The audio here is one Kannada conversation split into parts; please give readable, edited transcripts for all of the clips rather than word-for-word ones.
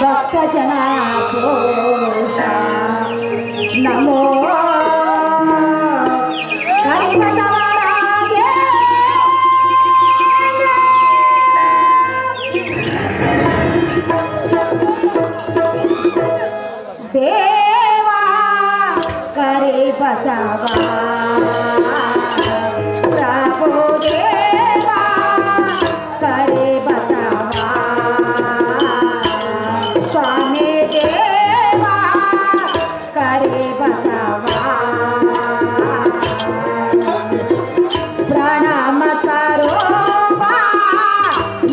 भक्त जना पुरुषा नमो करिबसवराजे देवा करिबसवा प्रभु देवा करिबसवा स्वामी देवा करिबसवा प्रणाम करो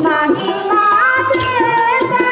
महिमा देता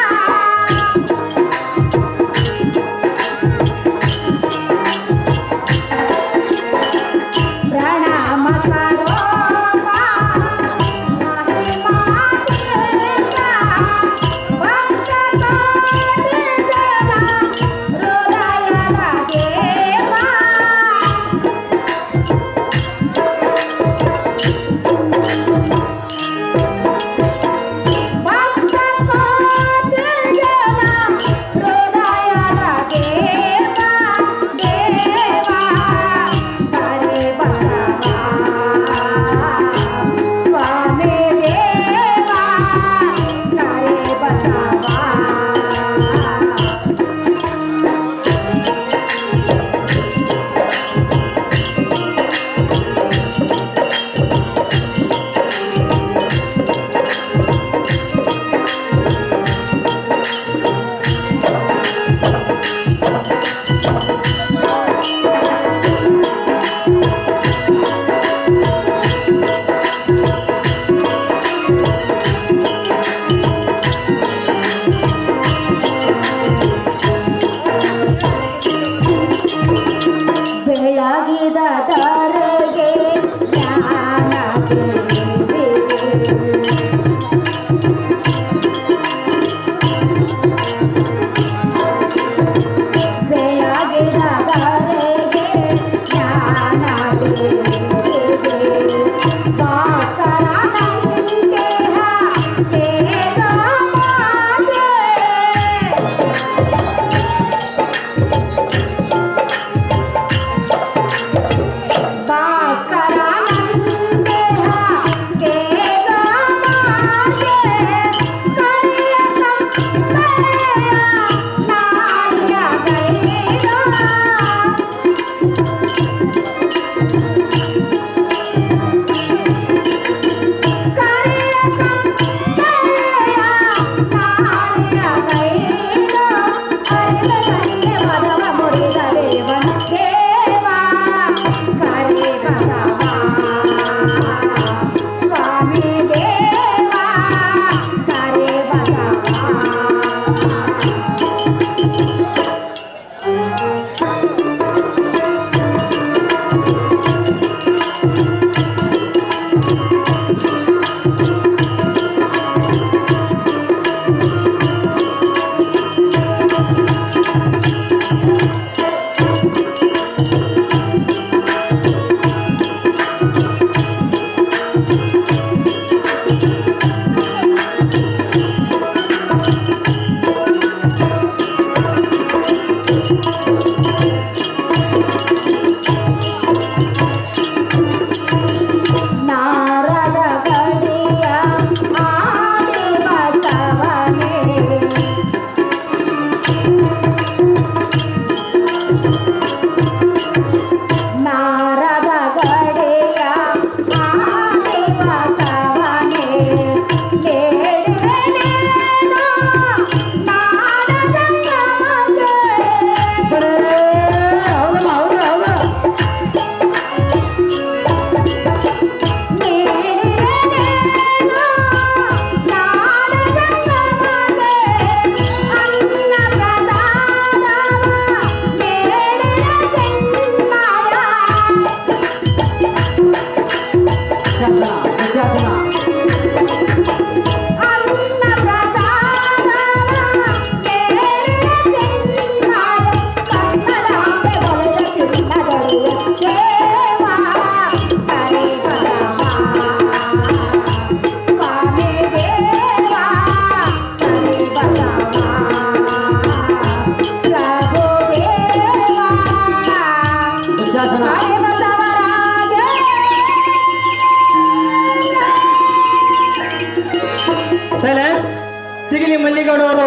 ಸಿಗಿಲಿ ಮಲ್ಲಿಗೌಡ ಅವರು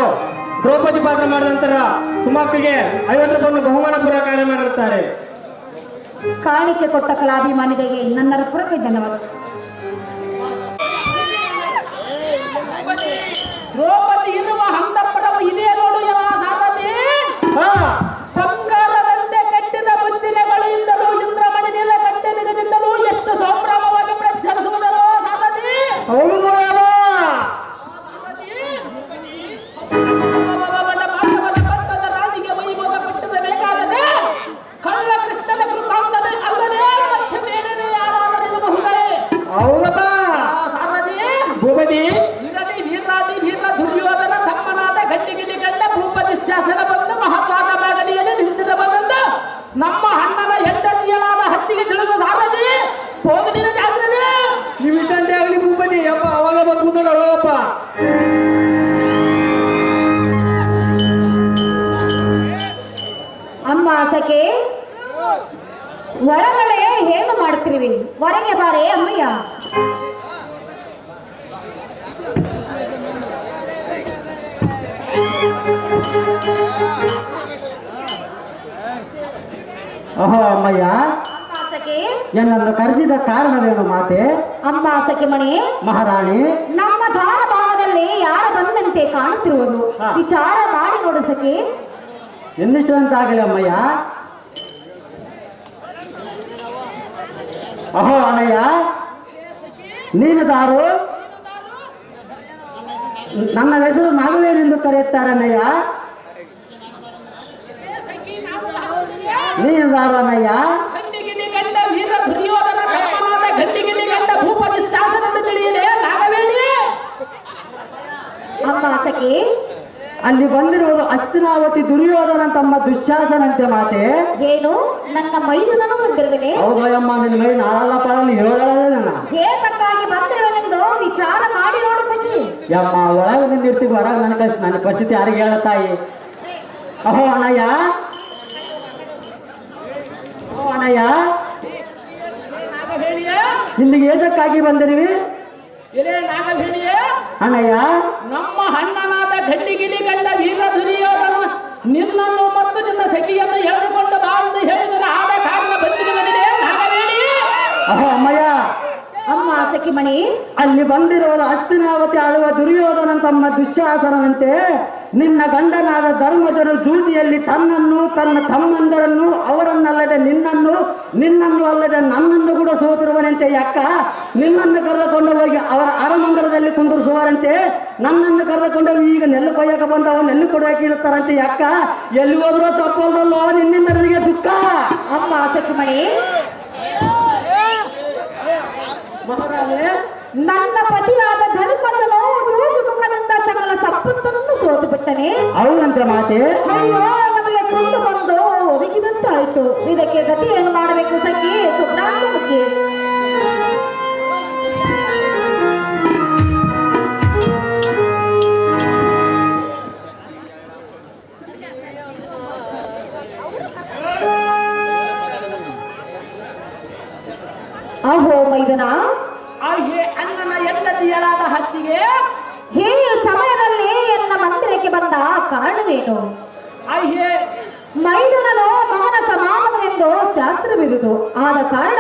ದ್ರೌಪದಿ ಪಾತ್ರ ಮಾಡಿದ ನಂತರ ಸುಮಾಕಿಗೆ 50 ರೂಪಾಯಿ ಬಹುಮಾನ ಪೂರ್ವ ಕಾರ್ಯ ಮಾಡಿರುತ್ತಾರೆ. ಕಾಣಿಕೆ ಕೊಟ್ಟ ಕಲಾಭಿಮಾನಿಗಳಿಗೆ ನನ್ನ ಪೂರ್ವಕ ಧನ್ಯವಾದ. ದ್ರೌಪದಿ ಇರುವ ಹಂತ ಪಡವ ಇದೇ ನೋಡು ಯಾವ ಸಾಧನೆ. ಬಂಗಾರದಂತೆ ಕಟ್ಟಿದ ಮುತ್ತಿನಗಳಿಂದಲೂ ಇಂದ್ರಮಣಿ ನೀಲ ಕಟ್ಟೆ ನಿಗದಿಂದಲೂ ಎಷ್ಟು ಸಂಭ್ರಮವಾಗಿ ಪ್ರಚರಿಸುವುದರೋ ಸಾಧನೆ. ರಾಣಿಗೆ ವೈಭೋಗ ಪಟ್ಟಿಸಬೇಕಾದರೆ ಕಳ್ಳ ಕೃಷ್ಣನ ಕೃತಾಂಗದ ಅಲ್ಲದೆ ಮತ್ತೆ ಬೇರೆ ಯಾರಾದರಿರಬಹುದೇ? ಸಾರಥಿ ಭೂಪತಿ ಇರಲಿ ವೀರಾದಿ ವೀರ ದುರ್ಯೋಧನ ತಮ್ಮನಾದ ಗಟ್ಟಿಗಿಲಿ ಗಂಡ ಭೂಪತಿ ಶಾಸನ ಬಂದು ಮಹತ್ವಾದ ಬಾಗಡಿಯಲ್ಲಿ ನಿಂತಿರಬಂದ ನಮ್ಮ ಅಣ್ಣನ ಹೆಂಡತಿಯಲಾದ ಹತ್ತಿಗೆ ತಿಳಿದ ಸಾರಥಿ ಹೋಗದಿನ ಜಾಸ್ತಿ ನೀವು ಇಟ್ಟಂತೆ ಆಗಲಿ ಭೂಪತಿ ಅಪ್ಪ ಅವಾಗ ಬಂದು ನೋಡಪ್ಪ. ಅಮ್ಮ ಸಖೆ ಒಳಗಡೆ ಏನು ಮಾಡ್ತಿರುವಿ? ಹೊರಗೆ ಬಾರೆ ಅಮ್ಮಯ್ಯ. ಓಹೋ ಅಮ್ಮಯ್ಯ, ಅಮ್ಮ ಸಖೆ ಎನ್ನನ್ನು ಕರೆಸಿದ ಕಾರಣವೇನು ಮಾತೆ? ಅಮ್ಮ ಸಖೆ ಮಣಿ, ಮಹಾರಾಣಿ ನಮ್ಮ ಧಾರ ಭಾಗದಲ್ಲಿ ಯಾರ ಬಂದಂತೆ ಕಾಣುತ್ತಿರುವುದು ವಿಚಾರ ಮಾಡಿ ನೋಡು ಸಖಿ. ಎನ್ನಿಷ್ಟು ಅಂತಾಗಲಿ ಅಮ್ಮಯ್ಯ. ಅಹೋ ಅಣ್ಣಯ್ಯ, ನೀನು ದಾರು ನನ್ನ ಹೆಸರು ನಾಗವೇನೆಂದು ಕರೆಯುತ್ತಾರೆ ಅಣ್ಣಯ್ಯ. ನೀನು ದಾರು ಅಣ್ಣಯ್ಯ. ಗಂಡಿಗಿಲಿ ಗಂಡ ವೀರ ದುರ್ಯೋಧನ ತಮ್ಮನಾದ ಗಂಡಿಗಿಲಿ ಗಂಡ ಭೂಪತಿ ಶಾಸನ ತಿಳಿಯಲೇ ನಾಗವೇಣಿ. ಅಮ್ಮ ಸಖಿ ಅಲ್ಲಿ ಬಂದಿರುವುದು ಹಸ್ತಿನಾವತಿ ದುರ್ಯೋಧನ ತಮ್ಮ ದುಶ್ಯಾಸನಂತೆ ಮಾತೆ. ಏನು ನನ್ನ ಮೈದುನನು ಬಂದಿರುವೆನೆ? ಹೌದಯ್ಯಮ್ಮ, ನಿನ್ನ ಮೈ ನಾಳೆಲ್ಲ ಪಾಲಲ್ಲಿ ಹೇಳೋದೇ ನನ್ನ ಏತಕ್ಕಾಗಿ ಬಂದಿರುವೆನೆಂದು ವಿಚಾರ ಮಾಡಿ ನೋಡು ಸಖಿ. ಯಮ್ಮ ಒಳಗೆ ನಿಂದಿರ್ತೀವಿ, ಹೊರಗೆ ನನ್ನ ಪರಿಸ್ಥಿತಿ ಯಾರಿಗೆ ಹೇಳ ತಾಯಿ. ಅಹೋ ಅಣ್ಣಯ್ಯ, ಓ ಅಣ್ಣಯ್ಯ, ನಾಗವೇಣಿಯ ಇಲ್ಲಿಗೆ ಏತಕ್ಕಾಗಿ ಬಂದಿರುವಿ ಎಲೆ ನಾಗವೇಣಿಯ ಅಣ್ಣಯ್ಯ? ನಮ್ಮ ಅಣ್ಣನಾದ ಗಂಡಿಗಿಲಿ ಗಂಡ ವೀರ ದುರ್ಯೋಧನ ನಿನ್ನನ್ನು ಮತ್ತು ನಿನ್ನ ಸಖಿಯನ್ನು ಎಳೆದುಕೊಂಡು ಬಾ ಎಂದು ಹೇಳಿದ ಆದ ಕಾರಣ ಬಂದಿರುವನಿದೆ ನಾಗವೇಣಿ. ಅಹೋ ಅಮ್ಮಯ್ಯ, ಅಮ್ಮ ಸಖಿ ಮಣಿ, ಅಲ್ಲಿ ಬಂದಿರುವ ಹಸ್ತಿನಾವತಿ ಆಳುವ ದುರ್ಯೋಧನ ತಮ್ಮ ದುಶ್ಯಾಸನಂತೆ ನಿನ್ನ ಗಂಡನಾದ ಧರ್ಮಜರು ಜೂಜಿಯಲ್ಲಿ ತನ್ನನ್ನು ತನ್ನ ತಮ್ಮಂದರನ್ನು ಅವರನ್ನಲ್ಲದೆ ನಿನ್ನನ್ನು ಅಲ್ಲದೆ ನನ್ನನ್ನು ಕೂಡ ಸೋತಿರುವನಂತೆ. ಯಾಕ ನಿನ್ನನ್ನು ಕರೆದುಕೊಂಡು ಹೋಗಿ ಅವರ ಅರಮಂದಿರದಲ್ಲಿ ಕುಂದಿರಿಸುವರಂತೆ, ನನ್ನನ್ನು ಕರೆದುಕೊಂಡು ಈಗ ನೆಲ್ಲು ಕೊಯ್ಯಕ ಬಂದವ ನೆಲ್ಲು ಕೊಡೋಕೆ ಇರ್ತಾರಂತೆ. ಯಾಕ ಎಲ್ಲಿ ಹೋದ್ರೂ ತಪ್ಪೋದಲ್ಲೋ, ನಿನ್ನಿಂದ ನನಗೆ ದುಃಖ. ಅಮ್ಮ ಸಖಿ ಮಣಿ, ಮಹಾರಾಜೇ, ನನ್ನ ಪತಿಯಾದ ಧರ್ಮಜನು ಜೂಜು ಮುಖದಿಂದ ಸಕಲ ಸಂಪತ್ತನ್ನು ಸೋತು ಬಿಟ್ಟನೆ. ಹೌದಂತೆ ಮಾತೆ. ಅಯ್ಯೋ, ನಮಗೆ ಕೊಂಡು ಬಂದು ಒದಗಿದಂತಾಯ್ತು. ಇದಕ್ಕೆ ಗತಿ ಏನು ಮಾಡಬೇಕು ಸಖಿ ಸುಬ್ರಾಹ್ಮಣ್ಯಕ್ಕೆ? ಅಹೋ ಮೈದನ, ಹೇ ಅಣ್ಣನ ಹೆಂಡತಿಯಲಾದ ಹತ್ತಿಗೆ ಈ ಸಮಯದಲ್ಲಿ ಎನ್ನ ಮಂದಿರಕ್ಕೆ ಬಂದ ಕಾರಣವೇನು? ಹೇ ಮೈದುನನು ಮಗನ ಸಮಾನವೆಂದು ಶಾಸ್ತ್ರವಿರುವುದು. ಆದ ಕಾರಣ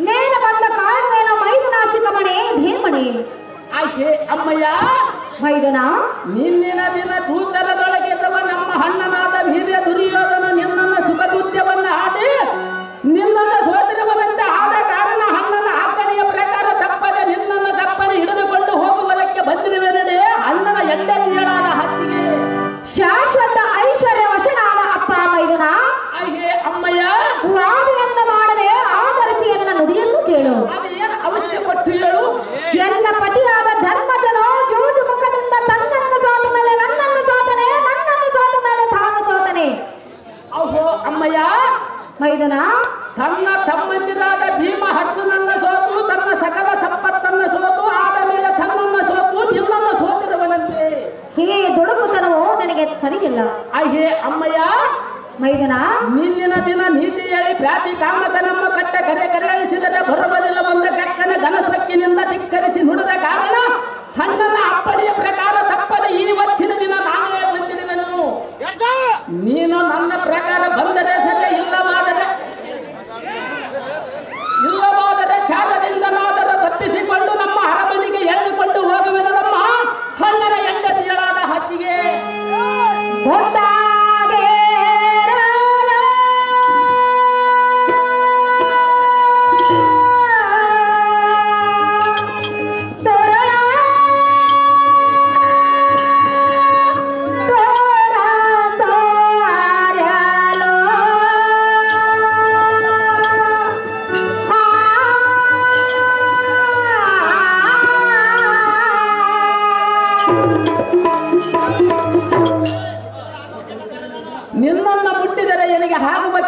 ನೇನ ಬಂದ ಕಾರಣವೇನು? ಮೈದುನ ಚಿಕ್ಕಮಣೆ ಧೀಮಣೆ. ಹೇ ಅಮ್ಮಯ್ಯ, ಮೈದುನ ನಿನ್ನಿನ ದಿನ ತೂತರದೊಳಗೆದ್ದವ ನಮ್ಮ ಅಣ್ಣನಾದ ವೀರ್ಯ ದುರ್ಯೋಧನ ನಿನ್ನನ್ನ ಸುಖದುದ್ಯವನ್ನ ಆಡಿ ನಿನ್ನನ್ನು ಸೋತಿರುವನಂತೆ. ಆದ ಕಾರಣ ಅಣ್ಣನ ಆಜ್ಞೆಯ ಪ್ರಕಾರ ತಪ್ಪದೆ ನಿನ್ನನ್ನು ತಪ್ಪನೆ ಹಿಡಿದುಕೊಂಡು ಹೋಗುವುದಕ್ಕೆ ಬಂದಿರುವೆನಡೆ ಅಣ್ಣನ ಹೆಂಡತಿಯಳಾದ ಹತ್ತಿಗೆ ಶಾಶ್ವತ ಐಶ್ವರ್ಯ ವಶನಾದ ಅಪ್ಪ ಮೈದುನ. ಹೇ ಅಮ್ಮಯ್ಯ, ವಾದಿಯನ್ನು ಮಾಡದೆ ಆಧರಿಸಿ ಎನ್ನ ನುಡಿಯನ್ನು ಕೇಳು. ಅದೇನು ಅವಶ್ಯ ಪಟ್ಟು ಹೇಳು. ಎನ್ನ ಪತಿಯಾದ ಧರ್ಮಜನು ಜೂಜು ಮುಖದಿಂದ ತನ್ನನ್ನು ಸೋತ ಮೇಲೆ ನನ್ನನ್ನು ಸೋತನೆ, ನನ್ನನ್ನು ಸೋತ ಮೇಲೆ ತಾನು ಸೋತನೆ. ಅಹೋ ಅಮ್ಮಯ್ಯ, ಮೈದುನ ತನ್ನ ತಮ್ಮಂದಿರಾದ ಭೀಮ ಅರ್ಜುನನ್ನ ಸೋತು ತನ್ನ ಸಕಲ ಸಂಪತ್ತನ್ನು ಸೋತು ಆದ ಮೇಲೆ ತನ್ನನ್ನು ಸೋತು ನಿನ್ನನ್ನು ಸೋತಿರುವನಂತೆ. ಈ ದುಡುಕುತನವು ನನಗೆ ಸರಿಯಿಲ್ಲ. ಹೇ ಅಮ್ಮಯ್ಯ, ಮೈದುನ ನಿನ್ನಿನ ದಿನ ನೀತಿ ಹೇಳಿ ಪ್ಯಾತಿ ಕಾಮಕ ನಮ್ಮ ಕಟ್ಟೆ ಕರೆ ಕರೆಯಿಸಿದರೆ ಬರಬದಿಲ್ಲ ಬಂದ ಕಕ್ಕನ ಘನಸಕ್ಕಿನಿಂದ ಧಿಕ್ಕರಿಸಿ ನುಡಿದ ಕಾರಣ ಅಣ್ಣನ ಅಪ್ಪಣೆಯ ಪ್ರಕಾರ ತಪ್ಪದೆ ಈ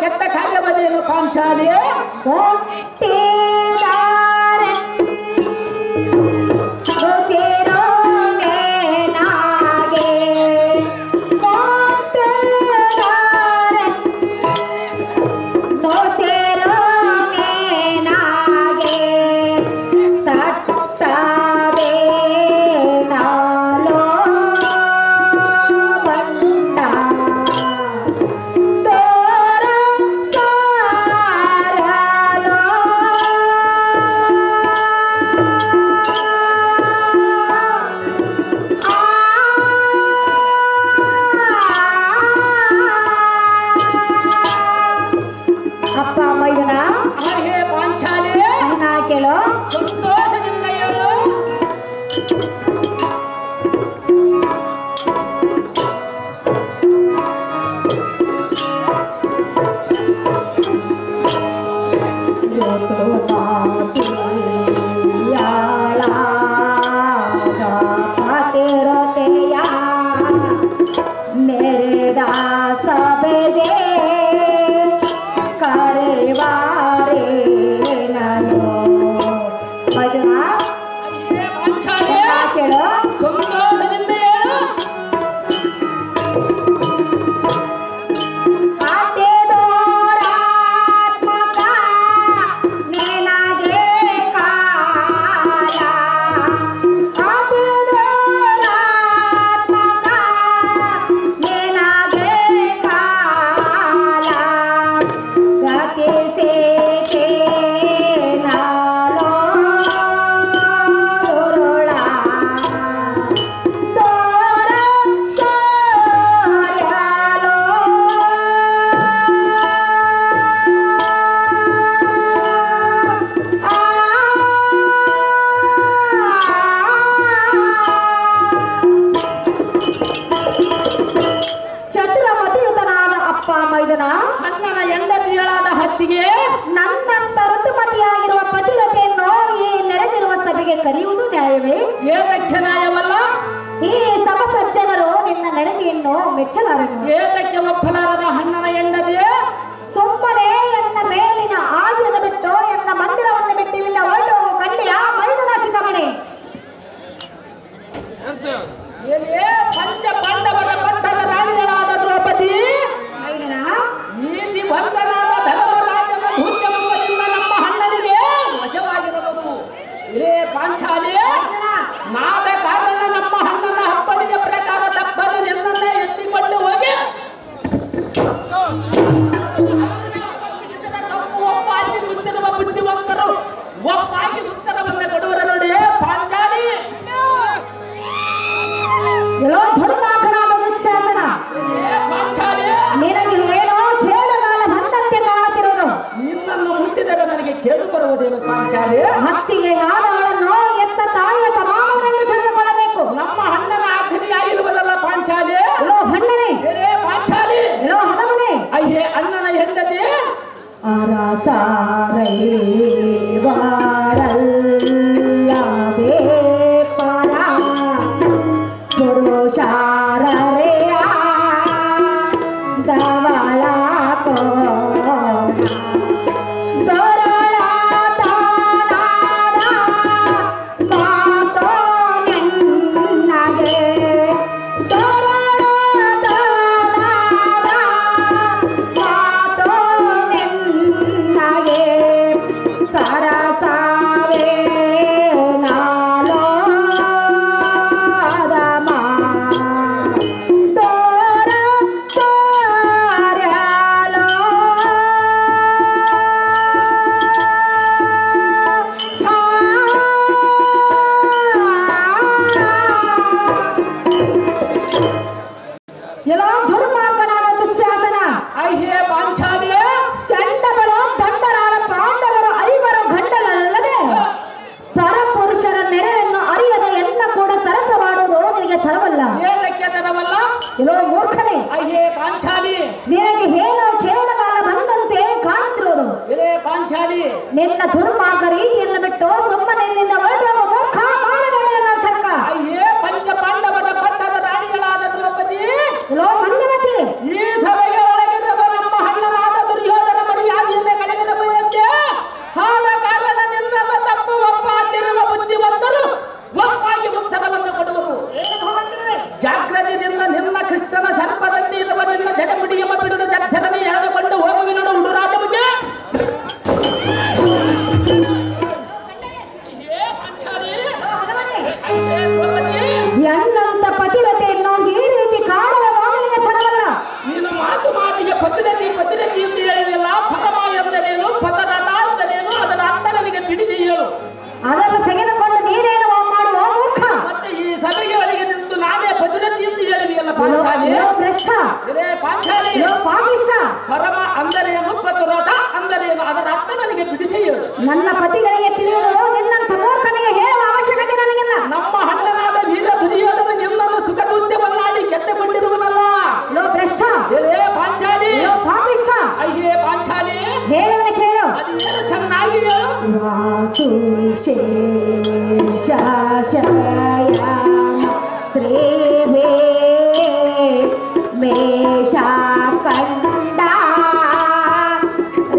ಕೆಟ್ಟ ಕಾರ್ಯವದೇನು ಪಾಂಚಾಲಿ? ಸಂತೋಷದಿಂದ ಹೇಳು. ಸಂತೋಷದಿಂದ ಹೇಳು. ಅಣ್ಣನ ಹೆಂಡತಿಯಳಾದ ಹತ್ತಿಗೆ ನನ್ನಂತ ಋತುಮತಿಯಾಗಿರುವ ಪತಿರತೆಯನ್ನು ಈ ನೆರೆದಿರುವ ಸಭೆಗೆ ಕರೆಯುವುದು ನ್ಯಾಯವೇ? ಏತಕ್ಕೆ ನ್ಯಾಯವಲ್ಲ? ಈ ಸಭಸಜ್ಜನರು ನಿನ್ನ ನಡತೆಯನ್ನು ಮೆಚ್ಚಲಾರರು. ಏತಕ್ಕೆ ಒಪ್ಪಲಾರದ ಅಣ್ಣನ ಹೆಂಡತಿ? ಸುಮ್ಮನೆ ಎನ್ನ ಮೇಲಿನ ಆಸೆಯನ್ನು ಬಿಟ್ಟು ಎನ್ನ ಮಂದಿರವನ್ನು ಬಿಟ್ಟು ಇಲ್ಲಿಂದ ಹೊರಟು ಹೋಗು ಕಂಡಿಯ ಮೈದನ ಶಿಖಮಣಿ. ಪಂಚ ಪಾಂಡವರ ಪಟ್ಟದ ರಾಣಿಗಳಾದ ದ್ರೌಪದಿ ನೀತಿ ಬಂಧನಾದ ಧರ್ಮರಾಜನ ಧೂರ್ಯಮುಖದಿಂದ ನಮ್ಮ ಅಣ್ಣನಿಗೆ ವಶವಾಗಿರಬಹುದು. ಇರೇ ಪಾಂಚಾಲಿ, ನಾವೇ ಕಾರಣ ನಮ್ಮ ಅಣ್ಣನ ಅಪ್ಪಣಿಗೆ ಪ್ರಕಾರ ತಪ್ಪನ್ನು ನಿನ್ನನ್ನೇ ಎತ್ತಿಕೊಂಡು ಹೋಗಿ ಒಪ್ಪಾಗಿ ಮುಂದಿರುವ ಬುದ್ಧಿವಂತರು ಒಪ್ಪಾಗಿ ಉತ್ತರವನ್ನು ಕೊಡುವರ ನೋಡಿ ಪಾಂಚಾಲಿ. ಎಲ್ಲೋ ಧರ್ಮಾಕನಾದ ದುಶ್ಯಾಸನ, ಪಾಂಚಾಲಿ, ನಿನಗೆ ಏನೋ ಕೇಳಗಾಲ ಬಂದಂತೆ ಕಾಣುತ್ತಿರುವುದು. ನಿನ್ನನ್ನು ಮುಟ್ಟಿದರೆ ನನಗೆ ಕೇಳು ಬರುವುದೇನು ಪಾಂಚಾಲಿ? ಹತ್ತಿಗೆ ಯಾದವಳನ್ನು ಎತ್ತ ತಾಯಿಯ ಸಮಾನವೆಂದು ತಿಳಿದುಕೊಳ್ಳಬೇಕು. ನಮ್ಮ ಅಣ್ಣನ ಆಜ್ಞೆಯಾಗಿರುವುದಲ್ಲ ಪಾಂಚಾಲಿ. ಎಲ್ಲೋ ಭಂಡನೆ, ಬೇರೆ ಪಾಂಚಾಲಿ, ಎಲ್ಲೋ ಹದಮನೆ, ಅಯ್ಯೇ ಅಣ್ಣನ ಹೆಂಡತಿ ಅರಸಾರೈವಾರಲ್ಲದೆ ಪರ ಪುರುಷಾರರೆಯ ದವಳ ಎಲ್ಲೋ ದುರ್ಮಾರ್ಗನಾದ ದುಶ್ಯಾಸನ, ಅಯ್ಯೇ ಪಾಂಚಾಲಿ, ಚಂಡಗಳು ದಂಡರಾದ ಪಾಂಡವರು ಅರಿವರು ಗಂಡಲಲ್ಲದೆ ಪರಪುರುಷರ ನೆರೆಯನ್ನು ಅರಿಯದ ಎನ್ನ ಕೂಡ ಸರಸವಾಡುವುದು ನಿನಗೆ ತರವಲ್ಲ. ಏತಕ್ಕೆ ತರವಲ್ಲ? ಎಲ್ಲೋ ಮೂರ್ಖನೇ, ಅಯ್ಯೇ ಪಾಂಚಾಲಿ, ನಿನಗೆ ಏನೋ ಕೇಳಗಾಲ ಬಂದಂತೆ ಕಾಣುತ್ತಿರುವುದು. ಬೇರೆ ಪಾಂಚಾಲಿ, ನಿನ್ನ ದುರ್ಮಾರ್ಗ ರೀತಿಯನ್ನು ಬಿಟ್ಟು ಸುಮ್ಮನೆ ಇಲ್ಲಿಂದ ಹೊರಟು ಮೂರ್ಖ ಮಾಡಬೇಡ ತರ್ಕ. ಅಯ್ಯೇ ಪಂಚ ಪಾಂಡವರ ಪಟ್ಟದ ರಾಣಿಗಳಾದ ದ್ರೌಪದಿ, ಎಲ್ಲೋ ಮಂದಮತಿ, ಈ ಸಭೆಗೆ ಒಳಗಿರುವ ನಮ್ಮ ಅಣ್ಣನಾದ ದುರ್ಯೋಧನ ಭ್ರಷ್ಟ, ಇದೇ ಪಾಂಚಾಲಿ ಲೋ ಪಾಪಿಷ್ಟ, ಪರಮ ಅಂದರೇನು ಪತುರತ ಅಂದರೇನು ಅದರ ಅರ್ಥ ನನಗೆ ಬಿಡಿಸಿ ಹೇಳು. ನನ್ನ ಪತಿಗಳಿಗೆ ತಿಳಿಯುವುದು ನಿನ್ನಂಥ ಮೂರ್ಖನಿಗೆ ಹೇಳುವ ಅವಶ್ಯಕತೆ ನನಗಿಲ್ಲ. ನಮ್ಮ ಅಣ್ಣನಾದ ವೀರ ದುರ್ಯೋಧನ ನಿನ್ನನ್ನು ಸುಖ ದುರ್ಯವನ್ನಾಡಿ ಗೆದ್ದಕೊಂಡಿರುವನಲ್ಲ. ಲೋ ಭ್ರಷ್ಟ, ಇದೇ ಪಾಂಚಾಲಿ ಲೋ ಪಾಪಿಷ್ಟ, ಅಯ್ಯೇ ಪಾಂಚಾಲಿ ಹೇಳುವನೆ ಕೇಳು. ಅದೇನು ಚೆನ್ನಾಗಿ ಹೇಳು. ವಾಸು ಶೇಷಶಯ ಶ್ರೀ ಮೇಷ ಕಂಡ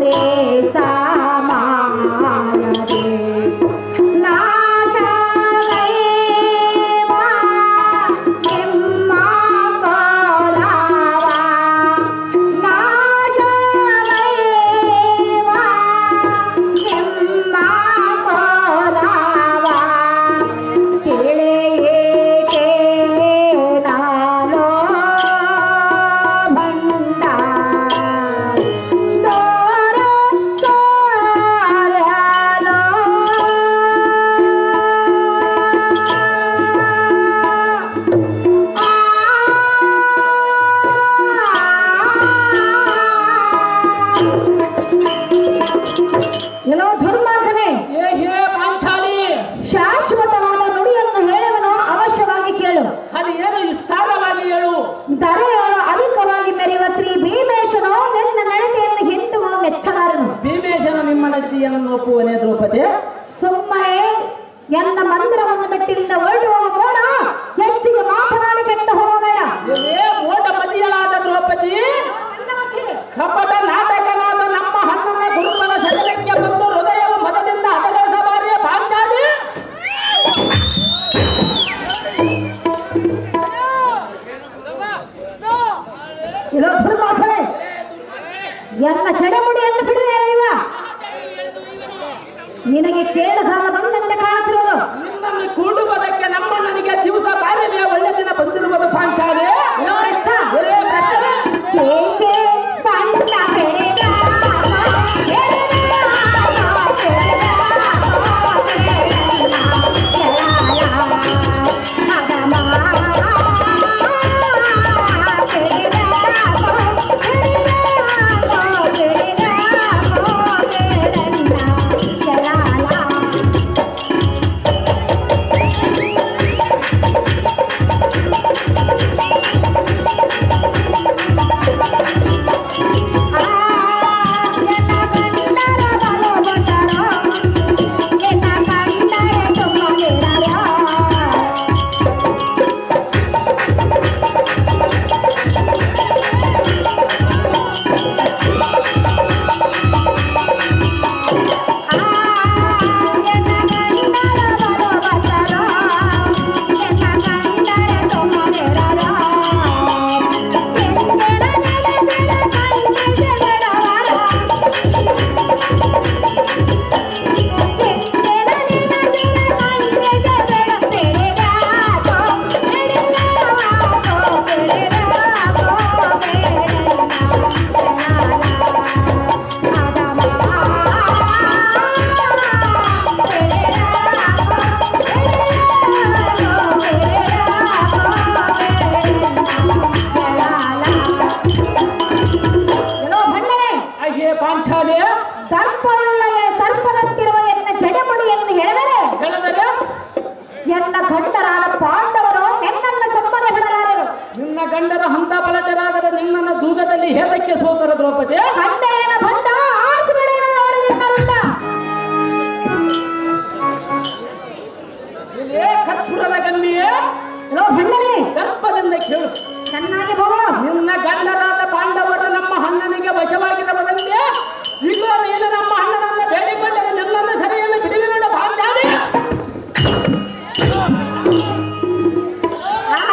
ರೇ ಸಮಾಯದೆ ನಾಶವೈವ ನಿಮ್ಮ ಕೋಲವ ನಾಶವೈವ ನಿಮ್ಮ ಕೋಲವ ತಿಳಿಯೇಕೆ ನಾನೋ ಬಂಡ ದೋರ ತೋರಲೋ ಎಲ್ಲೋ ದುರ್ಮಾರ್ಗನೇ, ಹೇ ಪಾಂಚಾಲಿ ಶಾಶ್ವತವಾದ ನುಡಿಯನ್ನು ಹೇಳುವನು ಅವಶ್ಯವಾಗಿ ಕೇಳು. ಅದು ಏನು ವಿಸ್ತಾರವಾಗಿ ಹೇಳು. ದರೆಯೋಳು ಅಧಿಕವಾಗಿ ಮೆರೆಯುವ ಶ್ರೀ ಭೀಮೇಶನು ನಿನ್ನ ನಡತೆಯನ್ನು ಹಿಂದುವ ಮೆಚ್ಚಲಾರನು. ಭೀಮೇಶನ ನಿಮ್ಮ ನಡತೆಯನ್ನು ಒಪ್ಪುವನೇ ದ್ರೌಪದಿ? ಸುಮ್ಮನೆ ಎನ್ನ ಮಂದಿರವನ್ನು ಮೆಟ್ಟಿಲಿಂದ ಹೊರಡುವ ಮೋಡ ಹೆಚ್ಚಿಗೆ ಮಾತನಾಡಿ ಕೆಟ್ಟ ಹೋಗಬೇಡ. ಇದೇ ಮೋಟ ಮತಿಯಳಾದ ದ್ರೌಪದಿ ಕಪಟ ನಾಟಕನಾದ ನಮ್ಮ ಹಣ್ಣನ ಗುರುಗಳ ಸದನಕ್ಕೆ ಬಂದು ಹೃದಯವ ಮತದಿಂದ ಹದಗಳಿಸಬಾರಿಯ ಪಾಂಚಾಲಿ. ಇಲ್ಲೋ ದುರ್ಮಾರ್ಗನೇ, ಎನ್ನ ಚಡಮುಡಿಯನ್ನು ಬಿಡುವ ನಿನಗೆ ಕೇಳಗಾಲ ಬಂದಂತೆ ಕಾಣುತ್ತಿರುವುದು. ನಿನ್ನನ್ನು ಕೂಡುವುದಕ್ಕೆ ನಮ್ಮಣ್ಣನಿಗೆ ದಿವಸ ಕಾರ್ಯವೇ ಒಳ್ಳೆ ದಿನ ಬಂದಿರುವುದು ಪಾಂಚಾಲಿ. ಕಷ್ಟ ಇದೇ ಪ್ರಶ್ನೆ. ಚೇಚೆ ಸಣ್ಣ ಬೆಳೆದ ಗಂಡರ ಹಂತ ಬಲಟರಾದರೆ ನಿನ್ನನ್ನು ದೂರದಲ್ಲಿ ಹೇದಕ್ಕೆ ಸೋದರ ದ್ರೌಪದಿ ಗಂಡೇನ ಬಂದ ಆರಿಸಿಬಿಡೇನ ನೋಡಿ ನಿನ್ನರುಂಡ ಇಲ್ಲೇ ಕರ್ಪೂರದ ಗಣ್ಣಿಯೇ ಲೋ ಭಂಡನೆ ಗರ್ಭದಿಂದ ಕೇಳು ಚೆನ್ನಾಗಿ ಹೋಗು ನಿನ್ನ ಗಂಡರಾದ ಪಾಂಡವರು ನಮ್ಮ ಅಣ್ಣನಿಗೆ ವಶವಾಗಿರಬಲ್ಲಂತೆ ಈಗ ನೀನು ನಮ್ಮ ಅಣ್ಣನನ್ನ ಬೇಡಿಕೊಂಡರೆ ನಿನ್ನನ್ನು ಸರಿಯನ್ನು ಬಿಡುವಿನ ಪಾಂಚಾಲಿ ಆ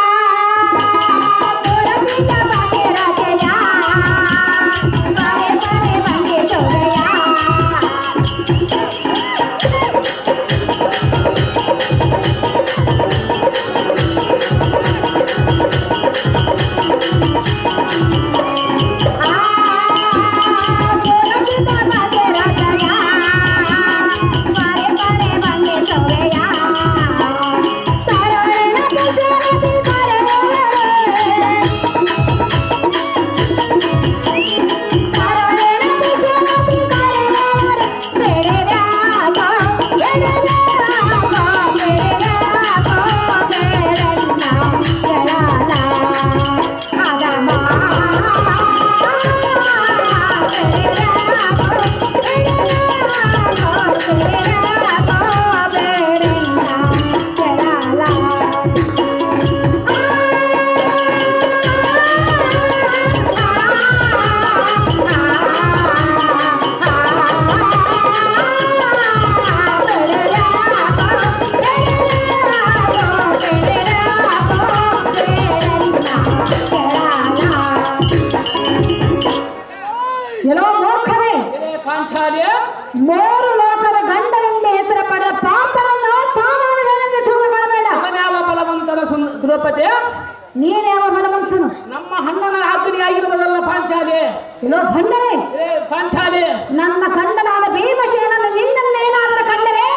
ಬಲವಂತನು ನಮ್ಮ ಅಣ್ಣನ ಆಜ್ಞೆ ಆಗಿರುವುದಲ್ಲ ಪಾಂಚಾಲಿ. ಎಲ್ಲೋ ಭಂಡನೆ ಏ ಪಾಂಚಾಲಿ, ನನ್ನ ಗಂಡನಾದ ಭೀಮಸೇನನ್ನು ನಿನ್ನನ್ನೇನಾದರೂ ಕಂಡರೆ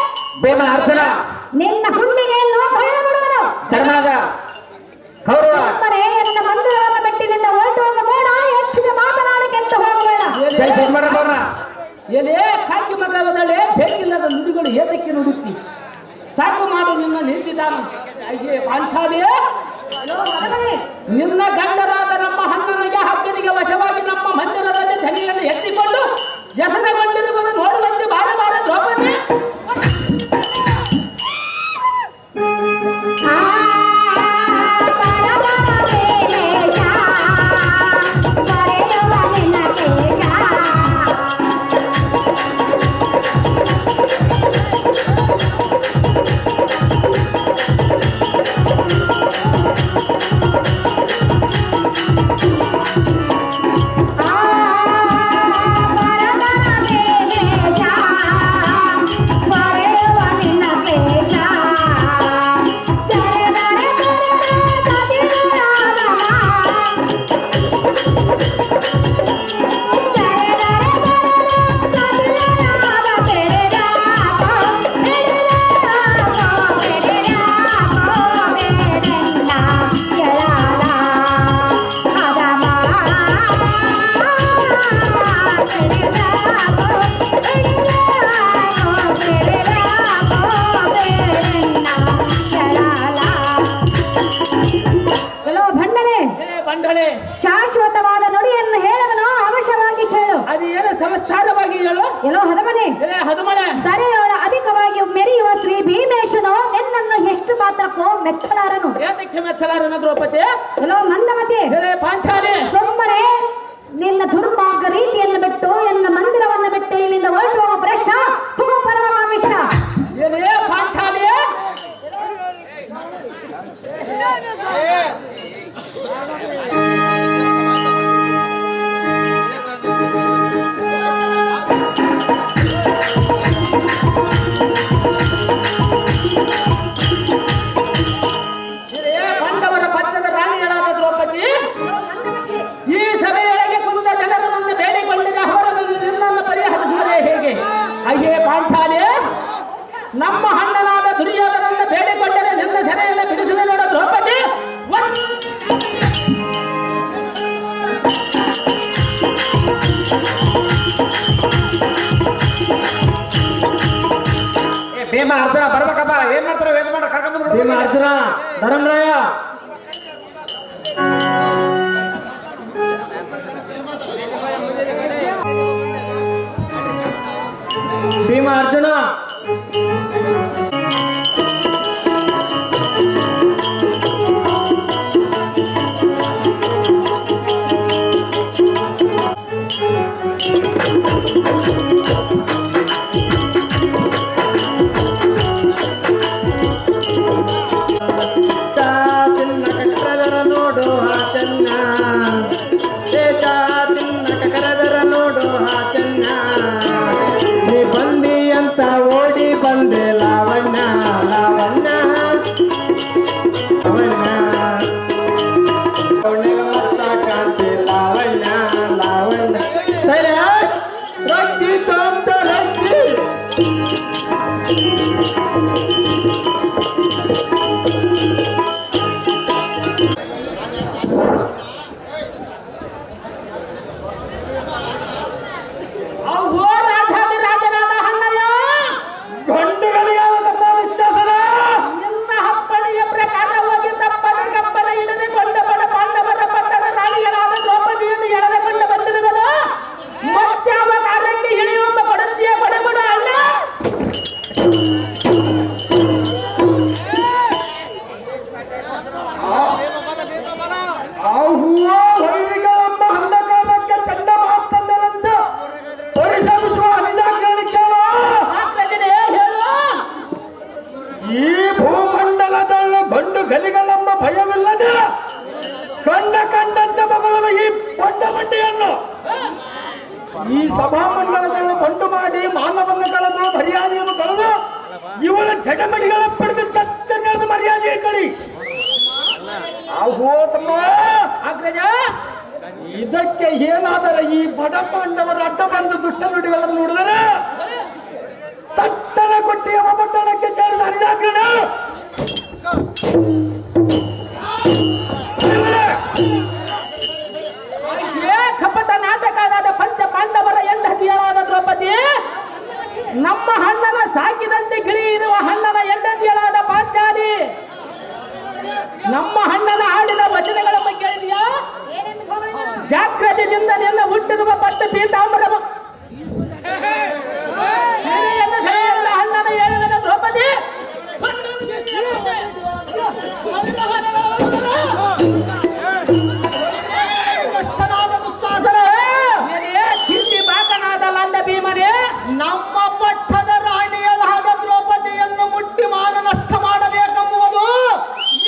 ಭೀಮ ಅರ್ಜುನ ನಿನ್ನ ಹುಂಡಿಗೆಯನ್ನು ಭಯ ಬಿಡುವನು. ಧರ್ಮರಾಜ ಕೌರವ ಸುಮ್ಮನೆ ಎನ್ನ ಮಂದಿರವನ್ನು ಮೆಟ್ಟಿನಿಂದ ಹೊರಟುವಾಗ ಬೇಡ, ಹೆಚ್ಚಿಗೆ ಮಾತನಾಡಕ್ಕೆಂತ ಹೋಗಬೇಡ. ಜೈ ಜನ್ಮರಬರ್ನ ಎಲೆ ಕಾಕಿ ಮಗಲದಳೆ ಬೇಕಿಲ್ಲದ ನುಡಿಗಳು ಏತಕ್ಕೆ ನುಡುತ್ತಿ? ಸಾಕು ಮಾಡು ನಿನ್ನ ನಿಂತಿದ್ದಾನು. ಅಯ್ಯೇ ಪಾಂಚಾಲಿ, ಎಲ್ಲೋ ಮಗನೇ, ನಿನ್ನ ಗಂಡರಾದ ನಮ್ಮ ಅಣ್ಣನಿಗೆ ಹಕ್ಕನಿಗೆ ವಶವಾಗಿ ನಮ್ಮ ಮಂದಿರದಲ್ಲಿ ಧನಿಯನ್ನು ಎತ್ತಿಕೊಂಡು ವ್ಯಸನಗೊಂಡಿರುವುದು ನೋಡುವಂತೆ ಬಾರ ಬಾರ ದ್ರೌಪದಿ. ಶಾಶ್ವತವಾದ ನುಡಿಯನ್ನು ಹೇಳುವನು, ಅವಶ್ಯವಾಗಿ ಕೇಳು. ಅದೇನು ಸಂಸ್ಕಾರವಾಗಿ ಹೇಳು. ಎಲ್ಲೋ ಹದಮನೆ, ಹದುಮಳೆ, ಧರೆಯೊಳ ಅಧಿಕವಾಗಿ ಮೆರೆಯುವ ಶ್ರೀ ಭೀಮೇಶನು ನಿನ್ನನ್ನು ಎಷ್ಟು ಮಾತ್ರಕ್ಕೂ ಮೆಚ್ಚಲಾರನು. ಏತಕ್ಕೆ ಮೆಚ್ಚಲಾರನ ದ್ರೌಪದಿ? ಎಲ್ಲೋ ಮಂದಮತಿ, ಪಾಂಚಾಲಿ, ಸುಮ್ಮನೆ ನಿನ್ನ ದುರ್ಮಾರ್ಗ ರೀತಿಯನ್ನು ಬಿಟ್ಟು ಎನ್ನ ಮಂದಿರವನ್ನು ಬಿಟ್ಟು ಇಲ್ಲಿಂದ ಹೊರಟು ಹೋಗುವ ಭ್ರಷ್ಟ ಪರಮಾವಿಷ್ಟ. ಏನೇ ಪಾಂಚಾಲಿ, ಪಾಂಡವರ ಪಟ್ಟದ ರಾಣಿಗಳಾದ ದ್ರೌಪದಿ, ಈ ಸಭೆಯೊಳಗೆ ಕುಂತ ಜನರು ನನ್ನ ಬೇಡಿಕೊಂಡಿದ್ದ ಅವರನ್ನು ನಿನ್ನನ್ನು ಪರಿಹರಿಸುವುದೇ ಹೇಗೆ? ಅಯ್ಯೇ ಪಾಂಚಾಲಿ, ನಮ್ಮ ಅಣ್ಣನಾದ ದುರ್ಯೋಧನನ್ನು ಬೇಡಿಕೊಂಡರೆ ನಿನ್ನ ಸೆರೆಯನ್ನು ಬಿಡಿಸಿದ ನೋಡ ದ್ರೌಪದಿ. ಭೀಮ ಅರ್ಜುನ ಬರ್ಬೇಕಪ್ಪ. ಏನ್ ಮಾಡ್ತಾರೆ ವೇದ ಮಾಡ್ರ ಕರ್ಕೊಂಡ್ ಭೀಮ ಅರ್ಜುನ ಧರ್ಮರಾಯ, ಭೀಮ ಅರ್ಜುನ ಈ ಸಭಾಮಂಡಲಗಳನ್ನು ಬಂಡು ಮಾಡಿ ಮಾನವನ್ನು ಕಳೆದು ಮರ್ಯಾದೆಯನ್ನು ಕಳೆದು ಇವಳ ಜಡಮಡಿಗಳ ಪಡೆದು ಮರ್ಯಾದೆ ಕಳಿ. ಆಹೋ ತಮ್ಮ ಇದಕ್ಕೆ ಏನಾದರೆ ಈ ಬಡ ಪಾಂಡವರ ಅಡ್ಡ ಬಂದು ದುಷ್ಟ ನುಡಿಗಳನ್ನು ನೋಡಿದರೆ ತಟ್ಟನ ಕೊಟ್ಟಿ ಅವ ಪಟ್ಟಣಕ್ಕೆ ಸೇರಿದ ಹರಿದಾಗ್ರಣ ಕಪಟ ನಾಟಕದ ಪಂಚ ಪಾಂಡವರ ಹೆಂಡತಿಯರಾದ ದ್ರೌಪದಿ, ನಮ್ಮ ಅಣ್ಣನ ಸಾಕಿದಂತೆ ಗಿಳಿ ಇರುವ ಅಣ್ಣನ ಹೆಂಡತಿಯರಾದ ಪಾಂಚಾಲಿ, ನಮ್ಮ ಅಣ್ಣನ ಆಡಿದ ವಚನಗಳ ಬಗ್ಗೆ ಕೇಳಿದೆಯಾ? ಜಾಗ್ರತೆಯಿಂದ ನಿನ್ನ ಹುಟ್ಟಿರುವ ಪಟ್ಟು ಪೀತಾಂಬರ ಅಣ್ಣನ ಹೇಳಿದ ದ್ರೌಪದಿ ಕಿರ್ತಿ ಬಾಕನಾದ ಲಂಡ ಭೀಮರೇ, ನಮ್ಮ ಪಟ್ಟದ ರಾಣಿಯಲಾದ ದ್ರೌಪದಿಯನ್ನು ಮುಟ್ಟಿ ಮಾನ ನಷ್ಟ ಮಾಡಬೇಕೆಂಬುವುದು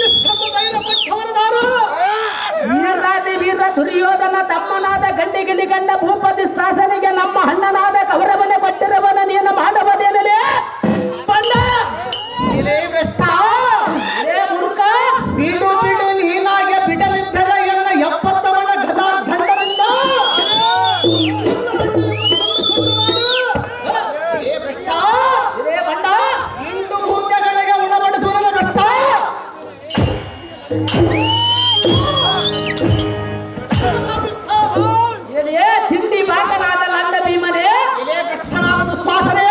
ಇಷ್ಟೊಂದು ಧೈರ್ಯಪಟ್ಟವರದಾರು. ವೀರಾದಿ ವೀರ ದುರ್ಯೋಧನ ತಮ್ಮನಾದ ಗಂಡಿಗಿಲಿ ಗಂಡ ಭೂಪತಿ ಶಾಸನಿಗೆ ನಮ್ಮ ಅಣ್ಣನಾದ ಕೌರವನ ಕೊಟ್ಟಿರುವನ ನೀನು ಮಾಡಬಹುದೇನಲೇ ಬಂಡ ಮುರುಕ ಬಿಡು ಬಿಡು ನೀನಾಗೆ ಬಿಡಲಿದ್ದರೆ ಎನ್ನ 70 ಮಣ ಗದಾ ದಂಡದಿಂದ ಬಂಡ ಹಿಂದೂ ಭೂತಗಳಿಗೆ ಉಣಬಡಿಸುವ ಬೆಟ್ಟ. ತಿಂಡಿ ಬಾಕನಾದ ಲಂಡ ಭೀಮರೇ, ಇದೇ ಕೃಷ್ಣನಾದ ದುಶ್ವಾಸನೆ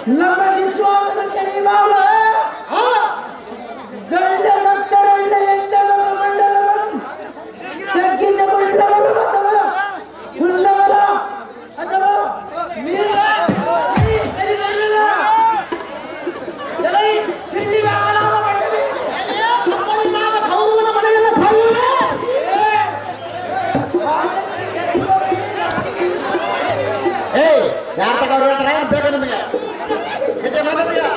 ನಮ್ಮ ವಿಶ್ವಾಸನ ತಿಳಿಯುವಾಗ ಗಂಡ ಸತ್ತರಳ್ಳ ಎಂದವರ ಮಂಡಲವನ್ನು ತಗ್ಗಿಸಿಕೊಳ್ಳವರು ಅಥವಾ ಉಳ್ಳವರ ಅಥವಾ ಏಯ್ ಯಾರ ತಗ ಅವ್ರು ಹೇಳ್ತಾರೆ ಏನು ಬೇಕು ನಿಮಗೆ ಹೆಜ್ಜೆ ಮಾಡೋದಿಲ್ಲ.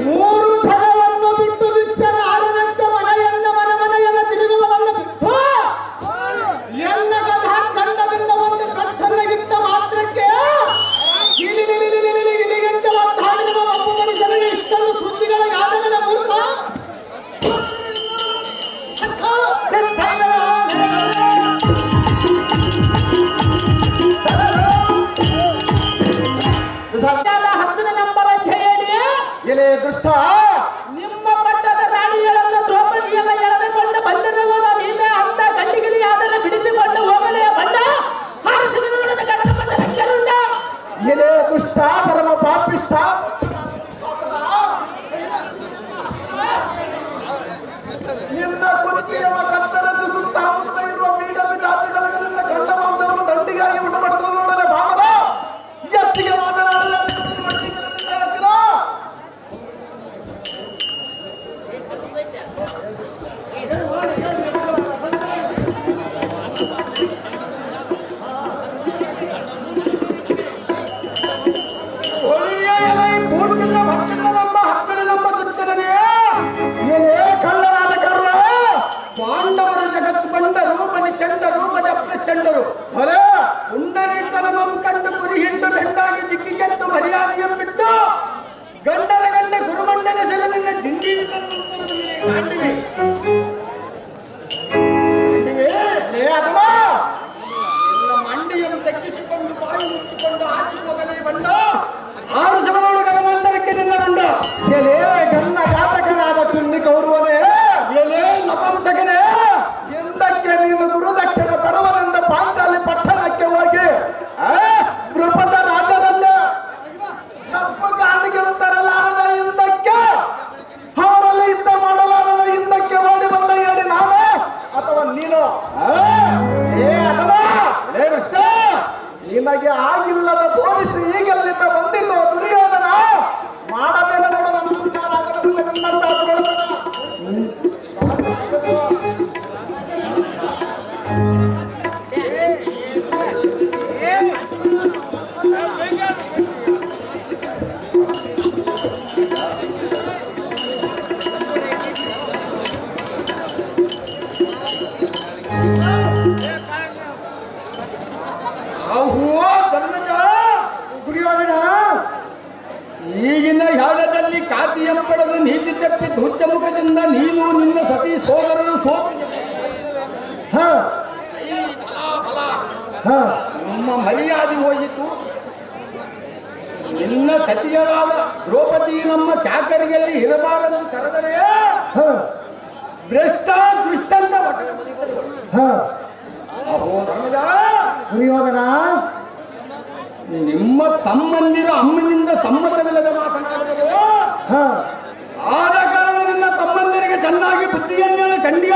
ಮೂರು ಧನವನ್ನು ಬಿಟ್ಟು ಭಿಕ್ಷನ ಆರನೆತ್ತ ಮನೆಯನ್ನ ಮನೆಯನ್ನ ತಿರುಗುವುದನ್ನು ಬಿಟ್ಟು ಎನ್ನ ದಂಡದಿಂದ ಒಂದು ಕಟ್ಟನ್ನ ಇಟ್ಟ ಮಾತ್ರಕ್ಕೆ ಗಿಲಿಗಿಲಿಗಿಲಿಗಿಲಿಗಿಲಿಗಿಂತ ಒತ್ತಾಡಿರುವ ಒಬ್ಬ ಮನುಷ್ಯನಿಗೆ ಇಷ್ಟೊಂದು ಸುದ್ದಿಗಳ ಯಾದಗಳ ಮೂರ್ಖ ಹತ್ತಿರ ನಂಬರ ಜಯಲಿ ಎಲೆ ದುಷ್ಟ ನಿಮ್ಮ ಪಟ್ಟದ ರಾಣಿಗಳನ್ನು ದ್ರೌಪದಿಯನ್ನ ಎಳೆದುಕೊಂಡು ಬಂದಿರುವುದು ನೀನೇ ಅಂತ ಗಂಡಿಗಿಲಿಯಾದರೆ ಬಿಡಿಸಿಕೊಂಡು ಹೋಗಲೇ ಬಂದ ಎಲೆ ದುಷ್ಟ ಪರಮ ಪಾಪಿಷ್ಟ ನಿನ್ನ ಕುರ್ಚಿಯ ಕತ್ತರದ್ದು ಸುತ್ತಮುತ್ತ ಇರುವ ಮೀಡಲು ಜಾತಿಗಳಿಂದ ಕಂಡ ಮಾಂಸವನ್ನು ದಂಡಿಗಾಗಿ ಉಂಟುಪಡಿಸುವುದು ನೋಡಲೇ ಬಾಮದ ಎತ್ತಿಗೆ ಮಾತನಾಡಲು ಪಾಂಡವರು ಜಗತ್ತು ಬಂಡರು ಬಲಿ ಚಂಡರು ಬಲಪ್ಪ ಚಂಡರು ಹೊಲ ಉಂಡರಿತನಮಂ ಕಂಡು ಕುರಿ ಹಿಂಡು ಬೆಂಡಾಗಿ ದಿಕ್ಕಿಗೆತ್ತು ಮರ್ಯಾದೆಯ ಬಿಟ್ಟು ಗಂಡರ ಗಂಡ ಗುರುಮಂಡಲ ಸೆಲನಿನ ದಿಂಡಿ ಮಂಡಿಯನ್ನು ತಗ್ಗಿಸಿಕೊಂಡು ಬಾಯಿ ಮುಚ್ಚಿಕೊಂಡು ಆಚೆ ಹೋಗಲೇ ಬಂಡ 6 ಸಲಗಳು ಗಮನಕ್ಕೆ ನಿನ್ನ ಬಂಡ ಎಲೆ ಗನ್ನ ಘಾತಕನಾದ ತುನ್ನಿ ಕೌರವನೇ ಎಲೆ ನಪಂಸಕನೇ ಎಂದಕ್ಕೆ ನೀನು ಗುರುದಕ್ಷಿಣ ತರುವನೆಂದ ಪಾಂಚಾಲಿ ಪಟ್ಟಣಕ್ಕೆ ಹೋಗಿ ದ್ರುಪದ ರಾಜರಲ್ಲ ತಪ್ಪು ಕಾಣಿಗೆ ತರಲಾರದ ಹಿಂದಕ್ಕೆ ಅವರಲ್ಲಿ ಯುದ್ಧ ಮಾಡಲಾರದ ಹಿಂದಕ್ಕೆ ಓಡಿ ಬಂದ ಹೇಳಿ ನಾವೇ ಅಥವಾ ನೀನು ಅಥವಾ ನಿನಗೆ ಆಗಿಲ್ಲದ ಬೋಧಿಸಿ ಈಗಲ್ಲಿದ್ದ ಬಂದಿಲ್ಲೋ ದುರ್ಯೋಧನ ಮಾಡಬೇಡ ನೋಡ ದುರ್ಯೋಧನ ಈಗಿನ ಯಾಳದಲ್ಲಿ ಖಾತಿಯ ಪಡೆದು ನೀತಿ ತಪ್ಪಿ ಧೂತ್ಯ ಮುಖದಿಂದ ನೀನು ನಿನ್ನ ಸತಿ ಸೋದರರು ನಮ್ಮ ಮರ್ಯಾದೆ ಹೋಯಿತು. ನಿನ್ನ ಸತಿಯರಾದ ದ್ರೌಪದಿ ನಮ್ಮ ಶಾಕರಿಯಲ್ಲಿ ಇರಬಾರದು ಕರೆದರೆ ಭ್ರಷ್ಟ ದೃಷ್ಟಂತ ದುರ್ಯೋಧನ ನಿಮ್ಮ ತಮ್ಮಂದಿರ ಅಮ್ಮನಿಂದ ಸಮ್ಮತವಿಲ್ಲದೆ ಮಾತನಾಡಿದರು. ಆದ ಕಾರಣ ನಿನ್ನ ತಮ್ಮಂದಿರಿಗೆ ಚೆನ್ನಾಗಿ ಬುದ್ಧಿಯನ್ನೇಳು ಕಂಡಿಯ.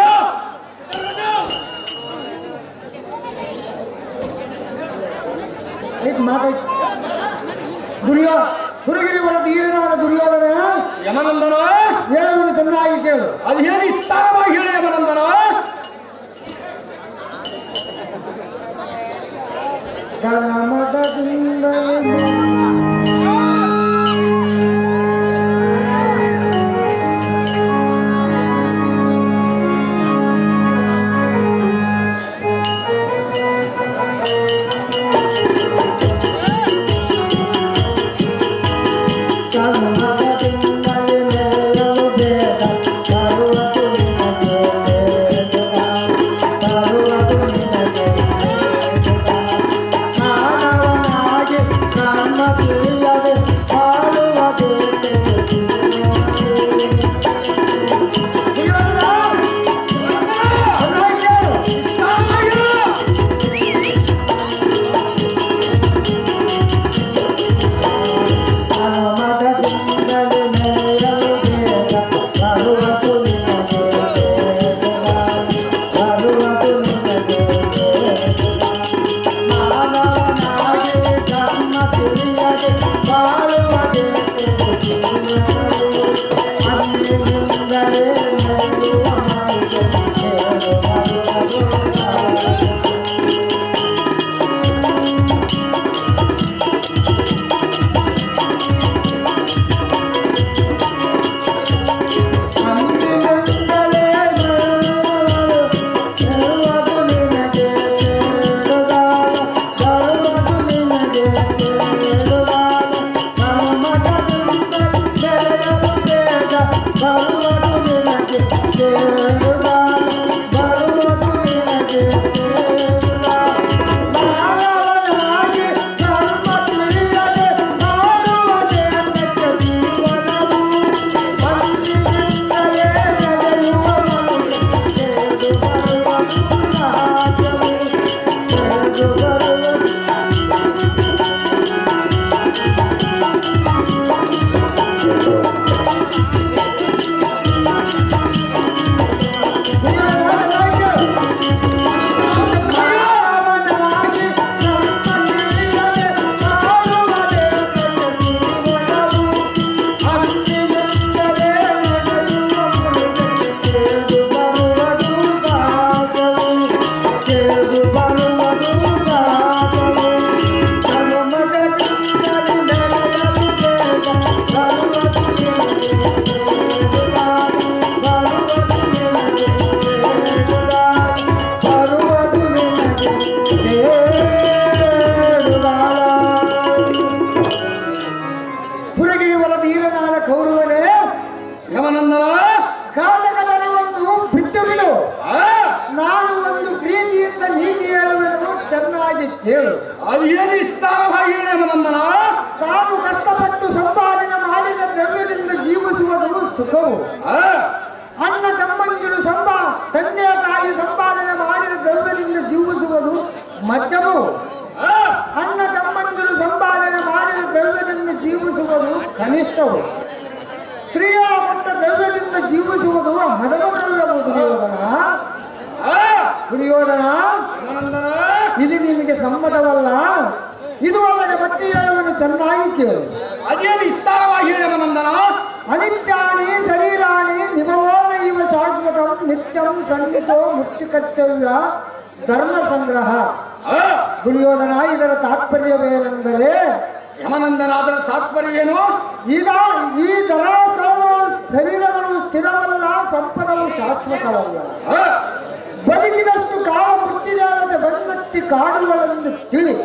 ಹುಡುಗಿರಿ ಹೊರತು ಈರಿನಾದ ದುರ್ಯೋಧನ ಯಮನಂದನ ಹೇಳುವುದು ಚೆನ್ನಾಗಿ ಕೇಳು. ಅದೇನು ವಿಸ್ತಾರವಾಗಿ ಹೇಳಿ ಯಮನಂದನ. ಆ ಕನಿಷ್ಠವು. ಅಣ್ಣ ತಮ್ಮಂದಿರು ತಂದೆ ತಾಯಿ ಸಂಪಾದನೆ ಮಾಡಿದ ದ್ರವ್ಯದಿಂದ ಜೀವಿಸುವುದು ಮಧ್ಯಮವು. ಅಣ್ಣ ತಮ್ಮಂದಿರು ಸಂಪಾದನೆ ಮಾಡಿದ ದ್ರವ್ಯದಿಂದ ಜೀವಿಸುವುದು ಕನಿಷ್ಠವು. ಸ್ತ್ರೀಯ ಕೊಟ್ಟ ದ್ರವ್ಯದಿಂದ ಜೀವಿಸುವುದು ಹದಮ ದ್ರವ್ಯವು. ದುರ್ಯೋಧನ ಇದು ನಿಮಗೆ ಸಮ್ಮತವಲ್ಲ. ಇದು ಅಲ್ಲದೆ ಮತ್ತೆ ಹೇಳುವನ್ನು ಚೆನ್ನಾಗಿ ಕೇಳು. ಅದೇನು ವಿಸ್ತಾರವಾಗಿ ಹೇಳಿ ಮನಂದನ. ಅನಿತ್ಯಾನಿ ಶರೀರಾಣಿ ನಿಮವೋನ ಇವ ಶಾಶ್ವತಂ ನಿತ್ಯಂ ಸನ್ನಿಧೋ ಮುಕ್ತಿ ಕರ್ತವ್ಯ ಧರ್ಮ ಸಂಗ್ರಹ. ದುರ್ಯೋಧನ ಇದರ ತಾತ್ಪರ್ಯವೇನೆಂದರೆ, ಯಮನಂದನ ಅದರ ತಾತ್ಪರ್ಯವೇನು? ಈಗ ಈ ಧರಾಸ್ಥಳಗಳು ಶರೀರಗಳು ಸ್ಥಿರವಲ್ಲ, ಸಂಪದವು ಶಾಶ್ವತವಲ್ಲ. ಬದುಕಿದಷ್ಟು ಕಾಲ ಮೃತ್ಯುದೇವತೆ ಬಂದತ್ತಿ ಕಾಡುಗಳೆಂದು ತಿಳಿ.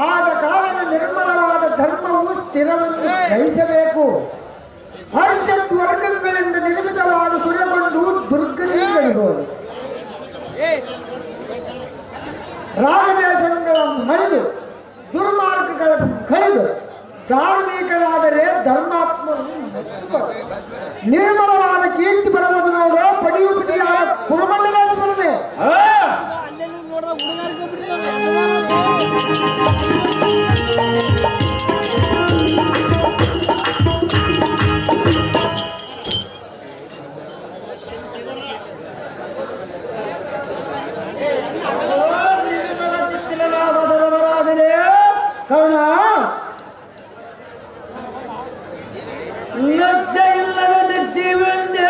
ಆದ ಕಾರಣ ನಿರ್ಮಲವಾದ ಧರ್ಮವು ಸ್ಥಿರವನ್ನು ಗ್ರಹಿಸಬೇಕು. ಹರ್ಷದ್ ವರ್ಗಗಳಿಂದ ನಿರ್ಮಿತವಾದ ಸುರಗೊಂಡು ದುರ್ಗತಿಗಳಿಗೋದು. ರಾಗದ್ವೇಷಗಳನ್ನು ಮರೆದು ದುರ್ಮಾರ್ಗಗಳನ್ನು ಕಳೆದು ಧಾರ್ಮಿಕರಾದರೆ ಧರ್ಮಾತ್ಮರು ನಿರ್ಮಲವಾದ ಕೀರ್ತಿ ಬರುವುದು ನೋಡು. ಪಡಿಯುಪತಿಯಾದ ಕುರುಮಂಡಲ ಬರುವೆ. ಕರ್ಣ, ಲಜ್ಜೆ ಇಲ್ಲದ ನಿರ್ಜೀವಂತೆ,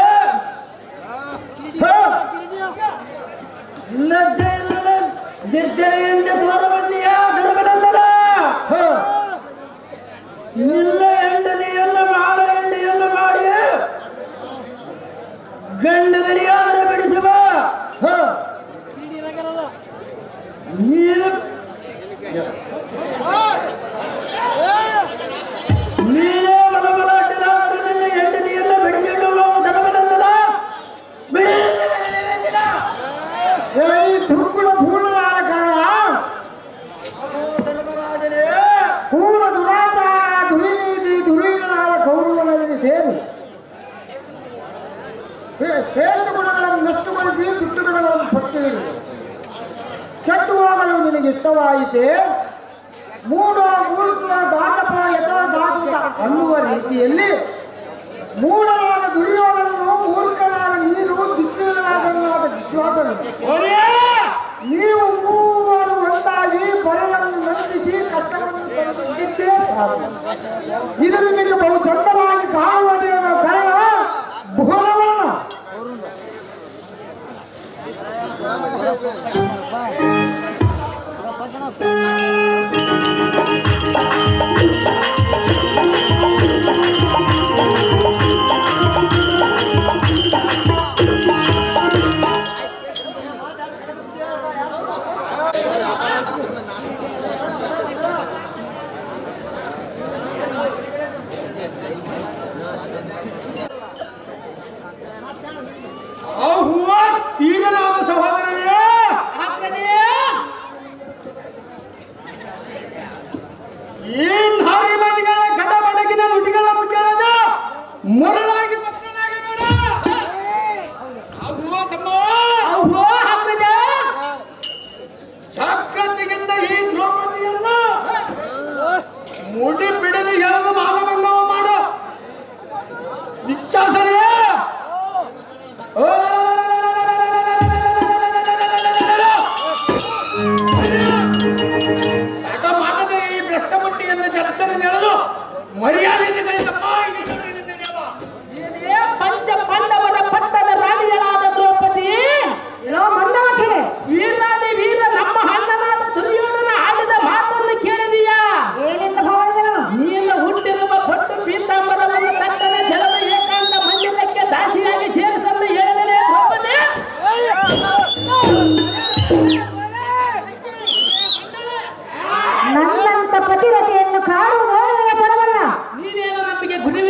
ಲಜ್ಜೆ ಇಲ್ಲದ ನಿರ್ಜನೆಯಿಂದ ತೋರಬನ್ನಿಯ ಧರ್ಮನಂದನ. ನಿನ್ನ ಹೆಂಡತಿಯನ್ನು ಮಾಡ ಹೆಂಡಿಯನ್ನು ಮಾಡಿ ಗಂಡಗಳಿಯಾದರೆ ಬಿಡಿಸುವ. ನೀನು ನೀನೇ ಮನಮಲಾಟನಾದರೆ ನಿನ್ನ ಹೆಂಡತಿಯನ್ನು ಬಿಡಿಸಿಡುವ ಧರ್ಮನಂದನ. ದುರ್ಗುಣ ಪೂರ್ಣನಾದ ಕಾರಣ ಧರ್ಮರಾಜನೇ ಪೂರ್ವ ದುರಾಚಾರ ದುರ್ನೀತಿ ದುರ್ಯೋಧನಾದ ಕೌರವನಲ್ಲಿ ಸೇರಿ ಶ್ರೇಷ್ಠ ಗುಣಗಳನ್ನು ನಷ್ಟಗೊಳಿಸಿ ದುಷ್ಟ ಗುಣಗಳನ್ನು ಪತ್ತೆ ಹಿಡಿದು ಕೆಟ್ಟು ಹೋಗಲು ನಿನಗೆ ಇಷ್ಟವಾಯಿತೆ. ಮೂಢ ಮೂರ್ಖ ದಾಟಪ ಯಥೋ ಸಾಧುತ ಅನ್ನುವ ರೀತಿಯಲ್ಲಿ ಮೂಢನಾದ ದುರ್ಯೋಧನನು, ಮೂರ್ಖನಾದ ನೀನು, ದುಶ್ಶೀಲನಾದ ವಿಶ್ವಾಸನು, ನೀವು ಮೂವರು ಒಂದಾಗಿ ಪರವನ್ನು ನಂದಿಸಿ ಕಷ್ಟವನ್ನು ತಂದಿದ್ದೇ ಸಾಕು. ಇದು ನಿಮಗೆ ಬಹು ಚಂದವಾಗಿ ಕಾಣುವುದೇನೋ ಕಾರಣ ಭುವನವನ್ನ. ತೀರನಾದ ಸಹೋದರನೇ, ಈ ನಾರಿ ಮನೆಗಳ ಕಟಬಡಗಿನ ನುಟಿಗಳ ಮುಖ್ಯವಾದ ಮೊರಳಾಗಿ ಮಕ್ಕಳಾಗಿ ಬೇಡ. ಜಾಗೃತಿಗಿಂತ ಈ ದ್ರೌಪದಿಯನ್ನು ಮುಡಿ ಬಿಡದೆ ಎಳೆದು ಮಾನಭಂಗವ ಮಾಡು. ದಿಕ್ಷಾಸನೇ ಮಾಡದೆ ಈ ಭ್ರಷ್ಟ ಮಂಡಿಯನ್ನು ಚರ್ಚನೆ ನೆಳೆದು ಮರ್ಯಾದೆಯಿಂದ ಪಂಚ ಪಾಂಡವರ ಪಟ್ಟದ ರಾಣಿಯರಾದ ದ್ರೌಪದಿ ಮಂದವಕ್ಕೆ ವೀರಾದಿ ವೀರ ನಮ್ಮ ಅಣ್ಣನಾದ ದುರ್ಯೋಧನ ಆಡಿದ ಮಾತನ್ನು ಕೇಳಿದೀಯಾ? ಏನೆಂದು ಭಾವನೆಗಳು? ನೀನು ಹುಟ್ಟಿರುವ ಪಟ್ಟು ಪೀತಾಂಬರವನ್ನು ತಟ್ಟನ ಜಲದ ಏಕಾಂತ ಮಂದಿರಕ್ಕೆ ದಾಸಿಯಾಗಿ ಸೇರಿಸಲು ಹೇಳಿದರೆ ದ್ರೌಪದಿ ನನ್ನಂತ ಪತಿರತೆಯನ್ನು ಕಾಡು ನೋಡಲಿಕ್ಕೆ ಬರವಲ್ಲ. ನೀನೇನು ನಮಗೆ ಗುರಿ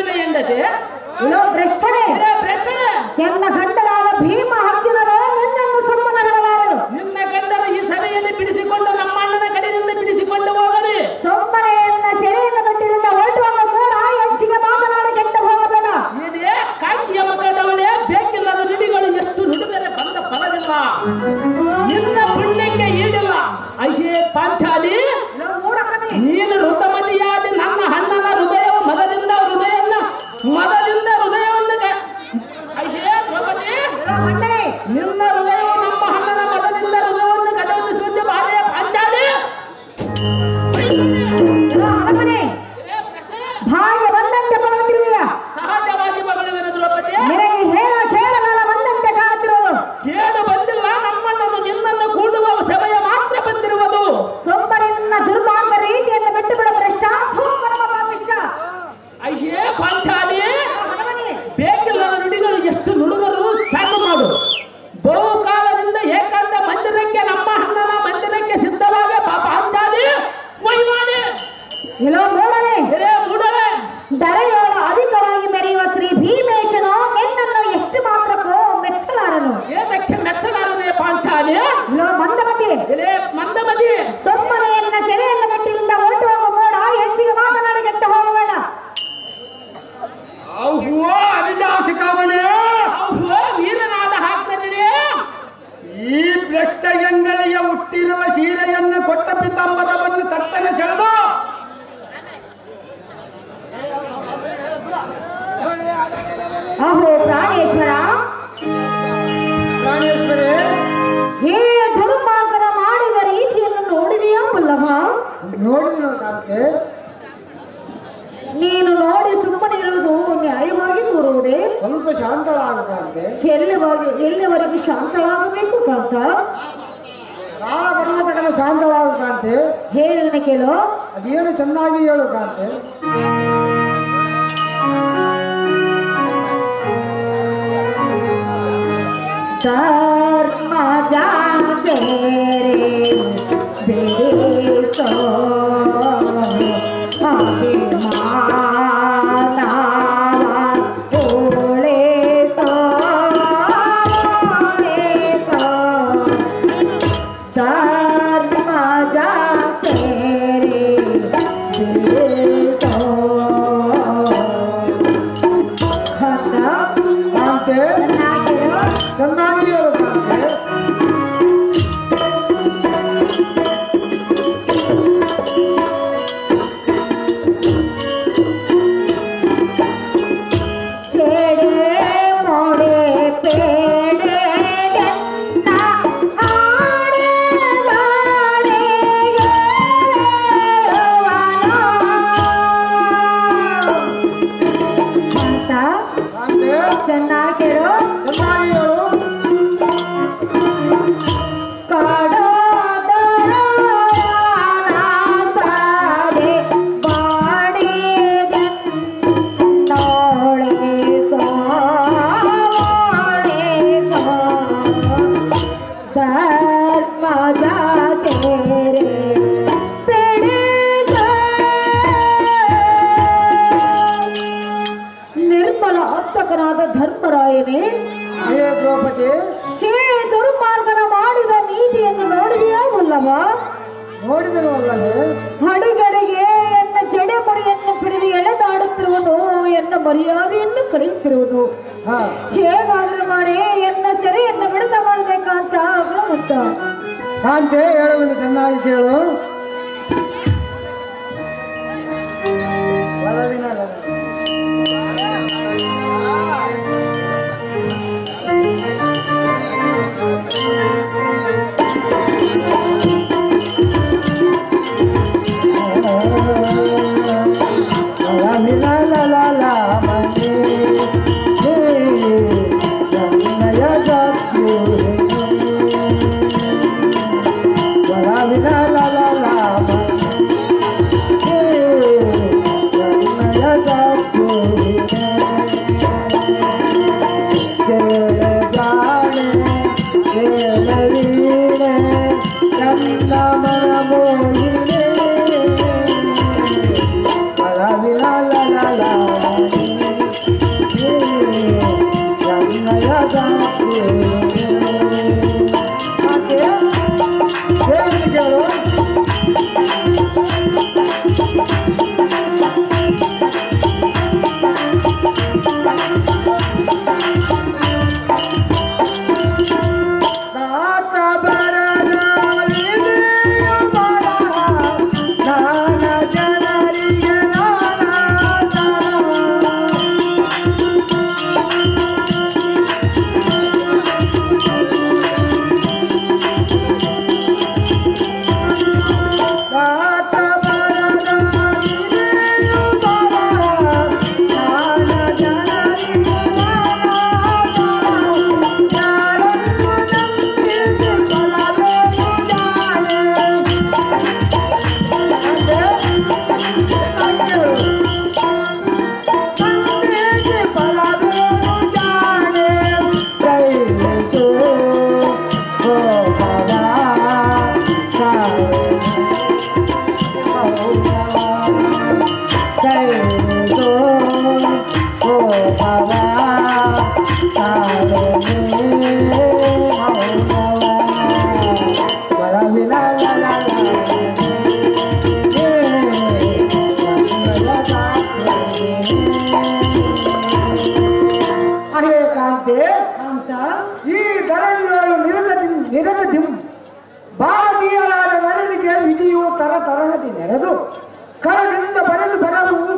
ಎಲ್ಲೋ ಮೂಡನೆ ಎಲೆ ಮೂಡಲೆ ದರೆಯೋಳು ಅಧಿಕವಾಗಿ ಮೆರೆಯುವ ಶ್ರೀ ಭೀಮೇಶನು ನಿನ್ನನ್ನು ಎಷ್ಟು ಮಾತ್ರಕ್ಕೂ ಮೆಚ್ಚಲಾರನು. ಏದಕ್ಕೆ ಮೆಚ್ಚಲಾರದೆ ಪಾಂಚಾಲಿ ಎಲ್ಲೋ ಮಂದಮತಿ ಎಲೆ ಮಂದಮತಿ ಸೊಮ್ಮನೆಯನ್ನ ಸೆರೆಯನ್ನ ಮೆಟ್ಟಿನಿಂದ ಹೊರಟು ಹೋಗುವ ಮೋಡ ಹೆಚ್ಚಿಗೆ ಮಾತನಾಡಿದಂತ ಹೋಗಬೇಡ. ಅವ್ವೋ ಅವಿಜಾಸಿಕಾಮಣೆ, ಅವ್ವೋ ವೀರನಾದ ಹಾಕ್ರಜನೆ, ಈ ಭ್ರಷ್ಟ ಎಂಗಲೆಯ ಹುಟ್ಟಿರುವ ಸೀರೆಯನ್ನು ಕೊಟ್ಟ ಪಿತಾಂಬರವನ್ನು ತಟ್ಟನೆ ಸೆಳೆದು ಅಹೋ ಪ್ರಾಣೇಶ್ವರ, ಪ್ರಾಣೇಶ್ವರೇ, ಹೇ ಧರ್ಮಾರ್ಗನ ಮಾಡಿದ ರೀತಿಯನ್ನು ನೋಡಿದೆಯಾ ವಲ್ಲಭ? ನೋಡಿದ್ರು ಕಾಂತೆ. ನೀನು ನೋಡಿ ಸುಮ್ಮನೆ ಇರುವುದು ನ್ಯಾಯವಾಗಿ ತೋರುವುದೇ? ಸ್ವಲ್ಪ ಶಾಂತಳಾಗಂತೆ. ಎಲ್ಲಿವರೆಗೆ ಶಾಂತಳಾಗಬೇಕು ಕಾಂತ? ಕಾಲ ಕರ್ನಾಟಕನ ಶಾಂತಳಾಗಂತೆ. ಹೇಳಿನ ಕೇಳು. ಅದೇನು ಚೆನ್ನಾಗಿ ಹೇಳು ಕಾಂತೆ. ಧರ್ಮ ಜಾತೆ ಬೇಸೋ ಅಭಿಮಾನ ಓಳೆತೋ ಧರ್ಮ ಜಾತೆ ಬೇಸೋ ಕಾಂತೆ ಚೆನ್ನಾಗಿ ಹೇಳು ಕಾಂತೆ. ಚೇಡೆ ಮೋಡೆ ಪೇಡೆ ಎನ್ನ ಆಡೆ ಗಾಡೆಗೆ ಏರುವನು. ಅಂತ ಕಾಂತೆ ಚೆನ್ನಾಗಿ ಕೇಳು. ಚೆನ್ನಾಗಿ ಹೇಳು. ಕಾಂತೆ ನಿರ್ಮಲ ಆತ್ಮಕನಾದ ಧರ್ಮರಾಯನೇ, ಹೇ ದ್ರೌಪದಿ, ಹೇ ದುರ್ಮಾರ್ಗನ ಮಾಡಿದ ನೀತಿಯನ್ನು ನೋಡಿದೆಯಾ ವಲ್ಲಭ? ನೋಡಿದರು ಅಲ್ಲದೆ ಹಡಿಗಡಿಗೆ ಎನ್ನ ಜಡೆಮುಡಿಯನ್ನು ಹಿಡಿದು ಎಳೆದಾಡುತ್ತಿರುವನು, ಎನ್ನ ಮರ್ಯಾದೆಯನ್ನು ಕಳೆಯುತ್ತಿರುವನು. ಹಾ ಹೇಗಾದ್ರೂ ಮಾಡಿ ಎನ್ನ ಸೆರೆಯನ್ನು ಬಿಡುತ್ತ ಮಾಡಬೇಕಂತ ಮತ್ತ ಕಾಂತೆ ಹೇಳುವುದು ಚೆನ್ನಾಗಿ ಕೇಳು.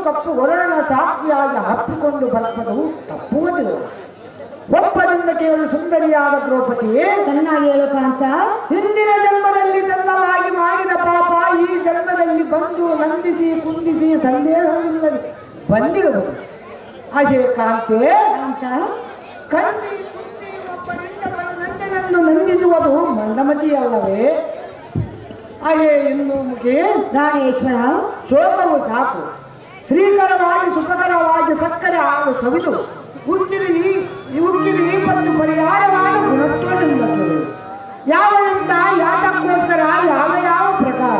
ಕಪ್ಪು ವರುಣನ ಸಾಕ್ಷಿಯಾಗಿ ಹಪ್ಪಿಕೊಂಡು ಬರುವುದು ತಪ್ಪುವುದಿಲ್ಲ. ಒಬ್ಬರಿಂದ ಕೇಳು ಸುಂದರಿಯಾದ ದ್ರೌಪದಿಯೇ, ಚೆನ್ನಾಗಿ ಹೇಳು ಕಾಂತ. ಹಿಂದಿನ ಜನ್ಮದಲ್ಲಿ ಚಂದವಾಗಿ ಮಾಡಿದ ಪಾಪ ಈ ಜನ್ಮದಲ್ಲಿ ಬಂದು ನಂದಿಸಿ ಕುಂದಿಸಿ ಸಂದೇಹವಿಲ್ಲದೆ ಬಂದಿರುವುದು. ಹಾಗೆ ಕಾಂತೆ, ಕಾಂತ ಕಂದಿ ಕುಂದಿ ಒಬ್ಬರಿಂದ ನಂದನನ್ನು ನಂದಿಸುವುದು ಮಂದಮತಿಯಲ್ಲವೇ? ಹಾಗೆ ಇನ್ನು ಮುಗಿ ಪ್ರಾಣೇಶ್ವರ, ಶೋಕವು ಸಾಕು. ಶ್ರೀಕರವಾಗಿ ಸುಖಕರವಾಗಿ ಸಕ್ಕರೆ ಹಾಲು ಸವಿದು ಉಕ್ಕಿರಿ ಮತ್ತು ಪರಿಹಾರವಾದ ಗುಣತ್ವದಿಂದ ಯಾವನಿಂದ ಯಾತಕ್ಕೋಸ್ಕರ ಯಾವ ಪ್ರಕಾರ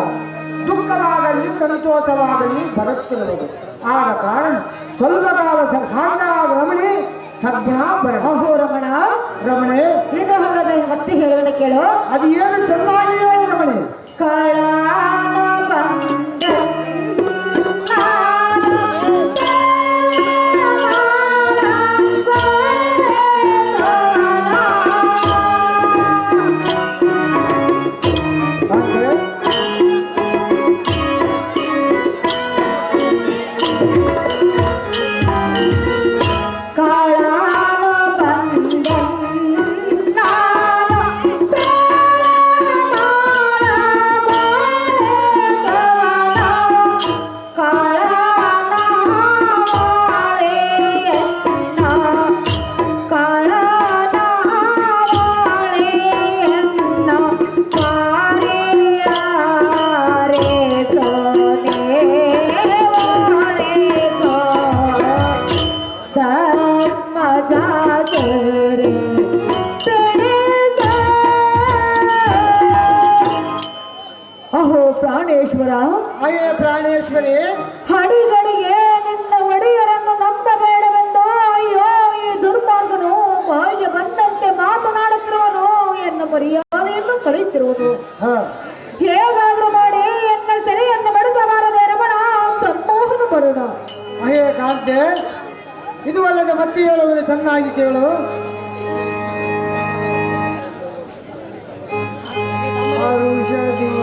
ದುಃಖವಾಗಲಿ ಸಂತೋಷವಾಗಲಿ ಬರುತ್ತಿರುವುದು. ಆದ ಕಾರಣ ಸ್ವಲ್ಪ ಕಾಲ ಸಾಂದ್ರವಾದ ರಮಣೆ ಸದ್ಗುಣಾಭರಣ. ಅಹೋ ರಮಣ, ರಮಣೆ, ಇದು ಅಲ್ಲದ ಮತ್ತೆ ಹೇಳುವನೆ ಕೇಳು. ಅದು ಏನು ಚೆನ್ನಾಗಿ ಹೇಳು ರಮಣೆ. ಕಳಾನ ಬಂದ ಪ್ರಾಣೇಶ್ವರ, ಅಯ್ಯೇ ಪ್ರಾಣೇಶ್ವರಿ, ಹಡಿಗಡಿಗೆ ನಿನ್ನ ಒಡೆಯರನ್ನು ನಂಬಬೇಡವೆಂದು ಅಯ್ಯೋ ಈ ದುರ್ಮಾರ್ಗನು ಬಾಯಿಗೆ ಬಂದಂತೆ ಮಾತನಾಡುತ್ತಿರುವನು, ಎನ್ನ ಮರ್ಯಾದೆಯನ್ನು ಕಳೆಯುತ್ತಿರುವುದು. ಹೇಗಾದ್ರೂ ಮಾಡಿ ಎನ್ನ ಸೆರೆಯನ್ನು ನಡೆಸಬಾರದೆ ರಮಣ, ಸಂಮೋಹನ ಬರುಣ. ಅಯ್ಯೇ ಕಾಂತೆ, ಇದು ಅಲ್ಲದೆ ಮತ್ತೆ ಹೇಳುವುದು ಚೆನ್ನಾಗಿ ಕೇಳು. ಔಷಧಿ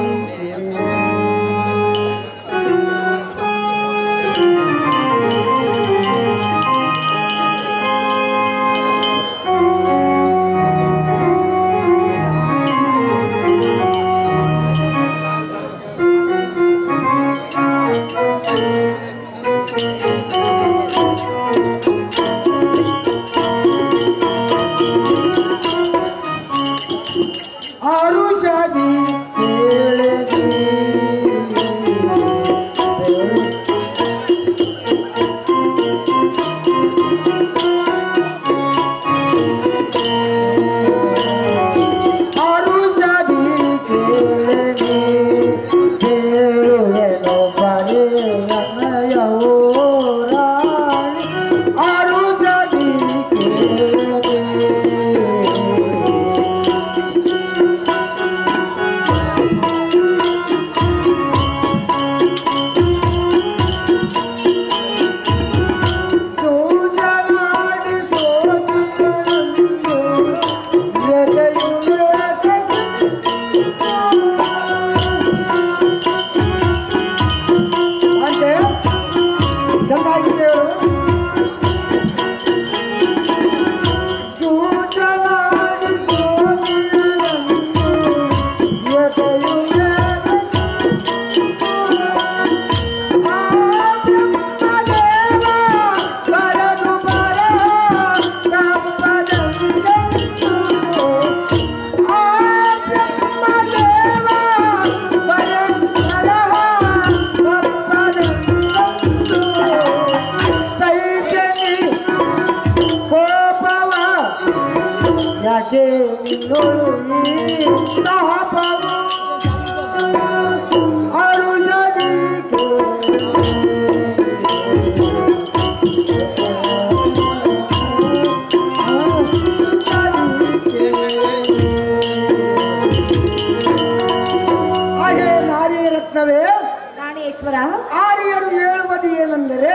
ಯಾಕೆ ನಿನ್ನೋಳು ಈ ತಾಪವು ಅರುಣದಿಕೆ ಹಾಗೆ ನಾರಿ ರತ್ನವೇ ಪ್ರಾಣೇಶ್ವರ, ಆರ್ಯರು ಹೇಳುವುದು ಏನೆಂದರೆ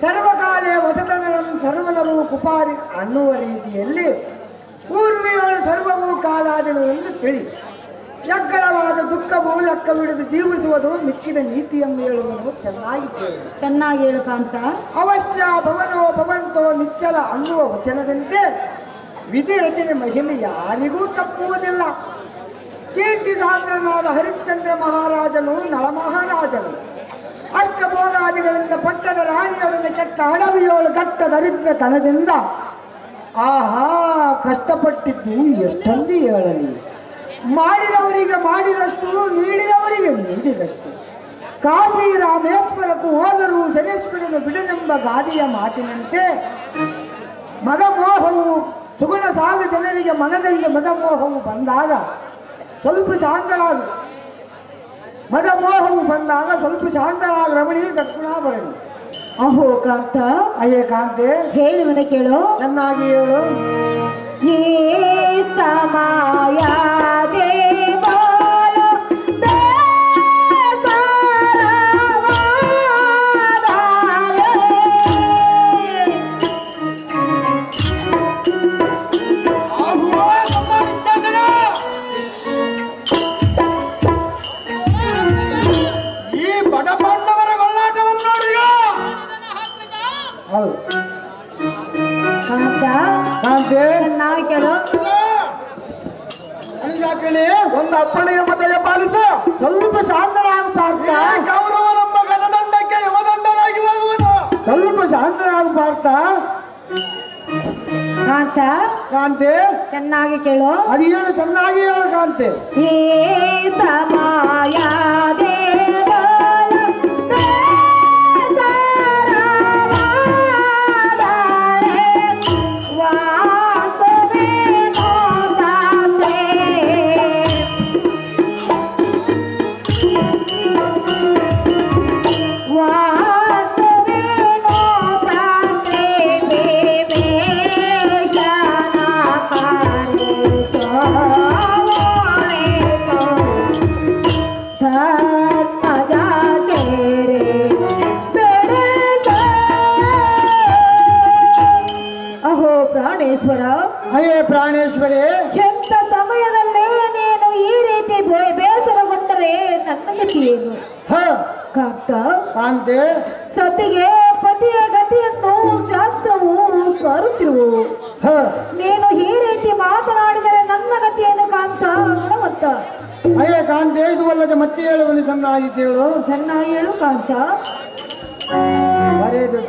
ಸರ್ವಕಾಲೇ ವಸತನಗಳನ್ನು ಸರ್ವನರು ಕುಪಾರಿ ಅನ್ನುವ ರೀತಿಯಲ್ಲಿ ಊರ್ಮಿಗಳು ಸರ್ವವೂ ಕಾಲಾದಿನವೆಂದು ತಿಳಿ. ಯಗ್ಗಳವಾದ ದುಃಖವು ಲೆಕ್ಕವಿಡದು ಜೀವಿಸುವುದು ಮಿಕ್ಕಿದ ನೀತಿಯನ್ನು ಹೇಳುವುದು ಚೆನ್ನಾಗಿ ಹೇಳು ಕಾಂತ. ಅವಶ್ಯ ಭವನೋ ಭವಂತೋ ನಿಚ್ಚಲ ಅನ್ನುವ ವಚನದಂತೆ ವಿಧಿ ರಚನೆ ಮಹಿಮೆ ಯಾರಿಗೂ ತಪ್ಪುವುದಿಲ್ಲ. ಕೀರ್ತಿ ಸಾಂದ್ರನಾದ ಹರಿಶ್ಚಂದ್ರ ಮಹಾರಾಜನು ನಳಮಹಾರಾಜನು ಅಷ್ಟಭೋಗಾದಿಗಳಿಂದ ಪಟ್ಟದ ರಾಣಿಯೊಡನೆ ಕೆಟ್ಟ ಅಡವಿಯೋಳು ಗಟ್ಟ ದರಿದ್ರತನದಿಂದ ಆಹಾ ಕಷ್ಟಪಟ್ಟಿದ್ದು ಎಷ್ಟೊಂದು ಹೇಳಲಿ. ಮಾಡಿದವರಿಗೆ ಮಾಡಿದಷ್ಟು ನೀಡಿದವರಿಗೆ ನೀಡಿದಷ್ಟು. ಕಾಶಿ ರಾಮೇಶ್ವರಕ್ಕೂ ಹೋದರೂ ಶನೇಶ್ವರನು ಬಿಡನೆಂಬ ಗಾದಿಯ ಮಾತಿನಂತೆ ಮದಮೋಹವು ಸುಗುಣ ಸಾಲು ಜನರಿಗೆ ಮನದಲ್ಲಿ ಮದಮೋಹವು ಬಂದಾಗ ಸ್ವಲ್ಪ ಶಾಂತಳಾಗು. ಮದಮೋಹವು ಬಂದಾಗ ಸ್ವಲ್ಪ ಶಾಂತಳಾಗ ರಮಣಿ ಸತ್ಗುಣಾಭರಣಿ. ಅಹೋ ಕಾಂತ, ಅಯ್ಯೇ ಕಾಂತೆ ಹೇಳುವನ ಕೇಳು. ಚೆನ್ನಾಗಿ ಹೇಳು. ಏ ಸಮಯ ದೇವಾಲ ಈ ಬಡಪಂಡವರ ಗೊಲ್ಲಾಟವನ್ನು ನೋಡಿ. ಹೌದು ಕಾಂತ, ಕಾಂತೆ ಚೆನ್ನಾಗಿ ಕೇಳು. ಅನುಜಾಕಣೆ ಒಂದು ಅಪ್ಪಣೆಯ ಮತಯ ಪಾಲಿಸು. ಸ್ವಲ್ಪ ಶಾಂತರಾಗ ಪಾರ್ಥ. ಕೌರವ ನಮ್ಮ ಗಜದಂಡಕ್ಕೆ ಯಮದಂಡನಾಗಿ ಹೋಗುವನು. ಸ್ವಲ್ಪ ಶಾಂತರಾಗ ಪಾರ್ಥ. ಕಾಂತ, ಕಾಂತೆ ಚೆನ್ನಾಗಿ ಕೇಳು. ಅದೇನು ಚೆನ್ನಾಗಿ ಹೇಳು ಕಾಂತೆ. ಏ ಸಮಯ ದೇವಾಲ ಪ್ರಾಣೇಶ್ವರ, ಅಯ್ಯೇ ಪ್ರಾಣೇಶ್ವರಿ, ಎಂಥ ಸಮಯದಲ್ಲೇ ನೀನು ಈ ರೀತಿ ಬೇಸರಗೊಂಡರೆ ನನ್ನ ಗತಿ ಏನು? ಕಾಂತ, ಕಾಂತೆ ಸತಿಗೆ ಪತಿಯ ಗತಿಯನ್ನು ಶಾಸ್ತ್ರವು ಸಾರುತ್ತಿರುವು. ನೀನು ಈ ರೀತಿ ಮಾತನಾಡಿದರೆ ನನ್ನ ಗತಿಯನ್ನು ಕಾಂತ ಗುಣವಂತ. ಅಯ್ಯೇ ಕಾಂತೆ, ಇದು ಅಲ್ಲದೆ ಮತ್ತೆ ಹೇಳುವನು ಚೆನ್ನಾಗಿ ಕೇಳು. ಚೆನ್ನಾಗಿ ಹೇಳು ಕಾಂತ. ಬರೆದು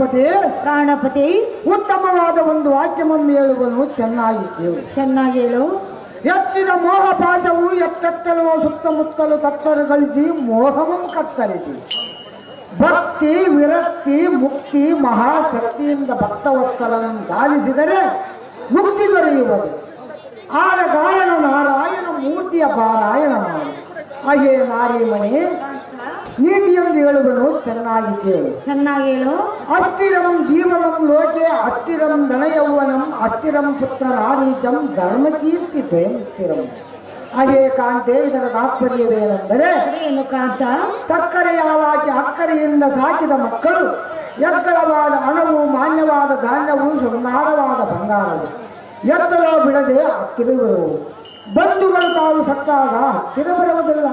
ಪ್ರಾಣಪತಿ ಪ್ರಾಣಪತಿ ಉತ್ತಮವಾದ ಒಂದು ವಾಕ್ಯಮೊಮ್ಮೆ ಹೇಳುವನು ಚೆನ್ನಾಗಿ ಕೇಳು. ಚೆನ್ನಾಗಿ ಹೇಳು. ಎತ್ತಿದ ಮೋಹ ಪಾಶವು ಎತ್ತೆತ್ತಲು ಸುತ್ತಮುತ್ತಲು ತತ್ತರಗಳಿಸಿ ಮೋಹವಂ ಕತ್ತರಿಸಿ ಭಕ್ತಿ ವಿರಕ್ತಿ ಮುಕ್ತಿ ಮಹಾಶಕ್ತಿಯಿಂದ ಭಕ್ತವತ್ಸಲನ್ನು ಗಾಲಿಸಿದರೆ ಮುಕ್ತಿ ದೊರೆಯುವುದು. ಆದ ಕಾರಣ ನಾರಾಯಣ ಮೂರ್ತಿಯ ಪಾರಾಯಣ ಮಾಡಿ. ಹಾಗೆ ನಾರಿಮಣಿ ನೀತಿಯೊಂದು ಹೇಳುವನು ಚೆನ್ನಾಗಿ ಕೇಳು. ಚೆನ್ನಾಗಿ ಹೇಳು. ಅಸ್ಥಿರಂ ಜೀವನಂ ಲೋಕೆ ಅಸ್ಥಿರಂ ಧನಯೌವನಂ ಅಸ್ಥಿರಂ ಪುತ್ರ ನಾರೀಚಂ ಧರ್ಮಕೀರ್ತಿ ದ್ವಯಂ ಸ್ಥಿರಂ. ಹಾಗೆ ಕಾಂತೆ ಇದರ ತಾತ್ಪರ್ಯವೇನೆಂದರೆ ಏನು ಕಾಂತ? ಸಕ್ಕರೆಯ ಹಾಕಿ ಅಕ್ಕರೆಯಿಂದ ಸಾಕಿದ ಮಕ್ಕಳು ಎತ್ತರವಾದ ಹಣವು ಮಾನ್ಯವಾದ ಧಾನ್ಯವು ಶೃಂಗಾರವಾದ ಬಂಗಾರವು ಎತ್ತಲೋ ಬಿಡದೆ ಹತ್ತಿರ ಬರುವುದು. ಬಂಧುಗಳು ತಾವು ಸತ್ತಾಗ ಹತ್ತಿರ ಬರುವುದಿಲ್ಲ.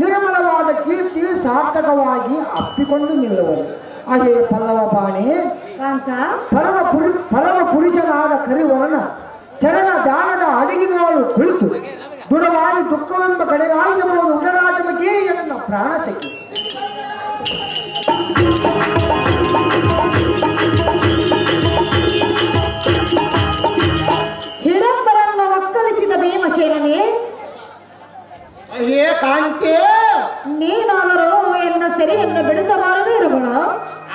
ನಿರ್ಮಲವಾದ ಕೀರ್ತಿ ಸಾರ್ಥಕವಾಗಿ ಅಪ್ಪಿಕೊಂಡು ನಿಲ್ಲುವರು. ಹಾಗೆ ಪಲ್ಲವ ಪಾಣಿ ಕಾಂತ ಪರಮ ಪುರುಷನಾದ ಕರಿವರನ ಚರಣ ದಾನದ ಅಡಿಗಿನೋಳು ಕುಳಿತು ದೃಢವಾಗಿ ದುಃಖವೆಂಬ ಕಡೆಗಾಗಿ ಎಂಬುದು ಉಡರಾಜಮಗೆ ಎನ್ನ ಪ್ರಾಣ ಸಖಿ. ಹಿಡಂಬರನ್ನು ಒಕ್ಕಲಿಸಿದ ಭೀಮಸೇನನೇ, ಏ ಕಾಂತೆ, ನೀನಾದರೂ ಎನ್ನ ಸೆರೆಯನ್ನು ಬಿಡಿಸಬಾರದು ಇರುವಳ.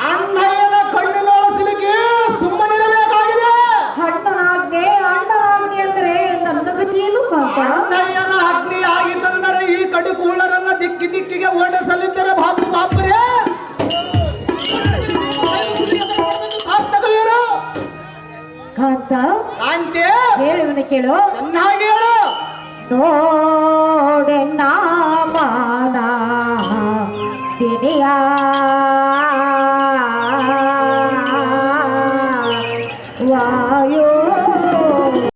ಅಣ್ಣಯ್ಯನ ಕಣ್ಣಿನೊಳಸಲಿಕ್ಕೆ ಸುಮ್ಮನಿರಬೇಕಾಗಿದೆ. ಅಣ್ಣನಾಜ್ಞೆ ಅಣ್ಣನಾಜ್ಞೆ ಅಂದರೆ ನನ್ನ ಗತಿಯೇನು ಕಾಂತ? ಅಣ್ಣಯ್ಯನ ಅಗ್ನಿ ಆಗಿದ್ದಂದರೆ ಈ ಕಡುಕೂಳರನ್ನ ದಿಕ್ಕಿ ದಿಕ್ಕಿಗೆ ಓಡಿಸಲಿದ್ದರೆ ಬಾಪು ಬಾಪರೇ ಕಾಂತ ಕಾಂತೆ ಹೇಳುವನ ಕೇಳು. ಚೆನ್ನಾಗಿ ಹೇಳು. ನೋಡೆನ್ನ ಮಾನ ದಿನಿಯ ವಾಯು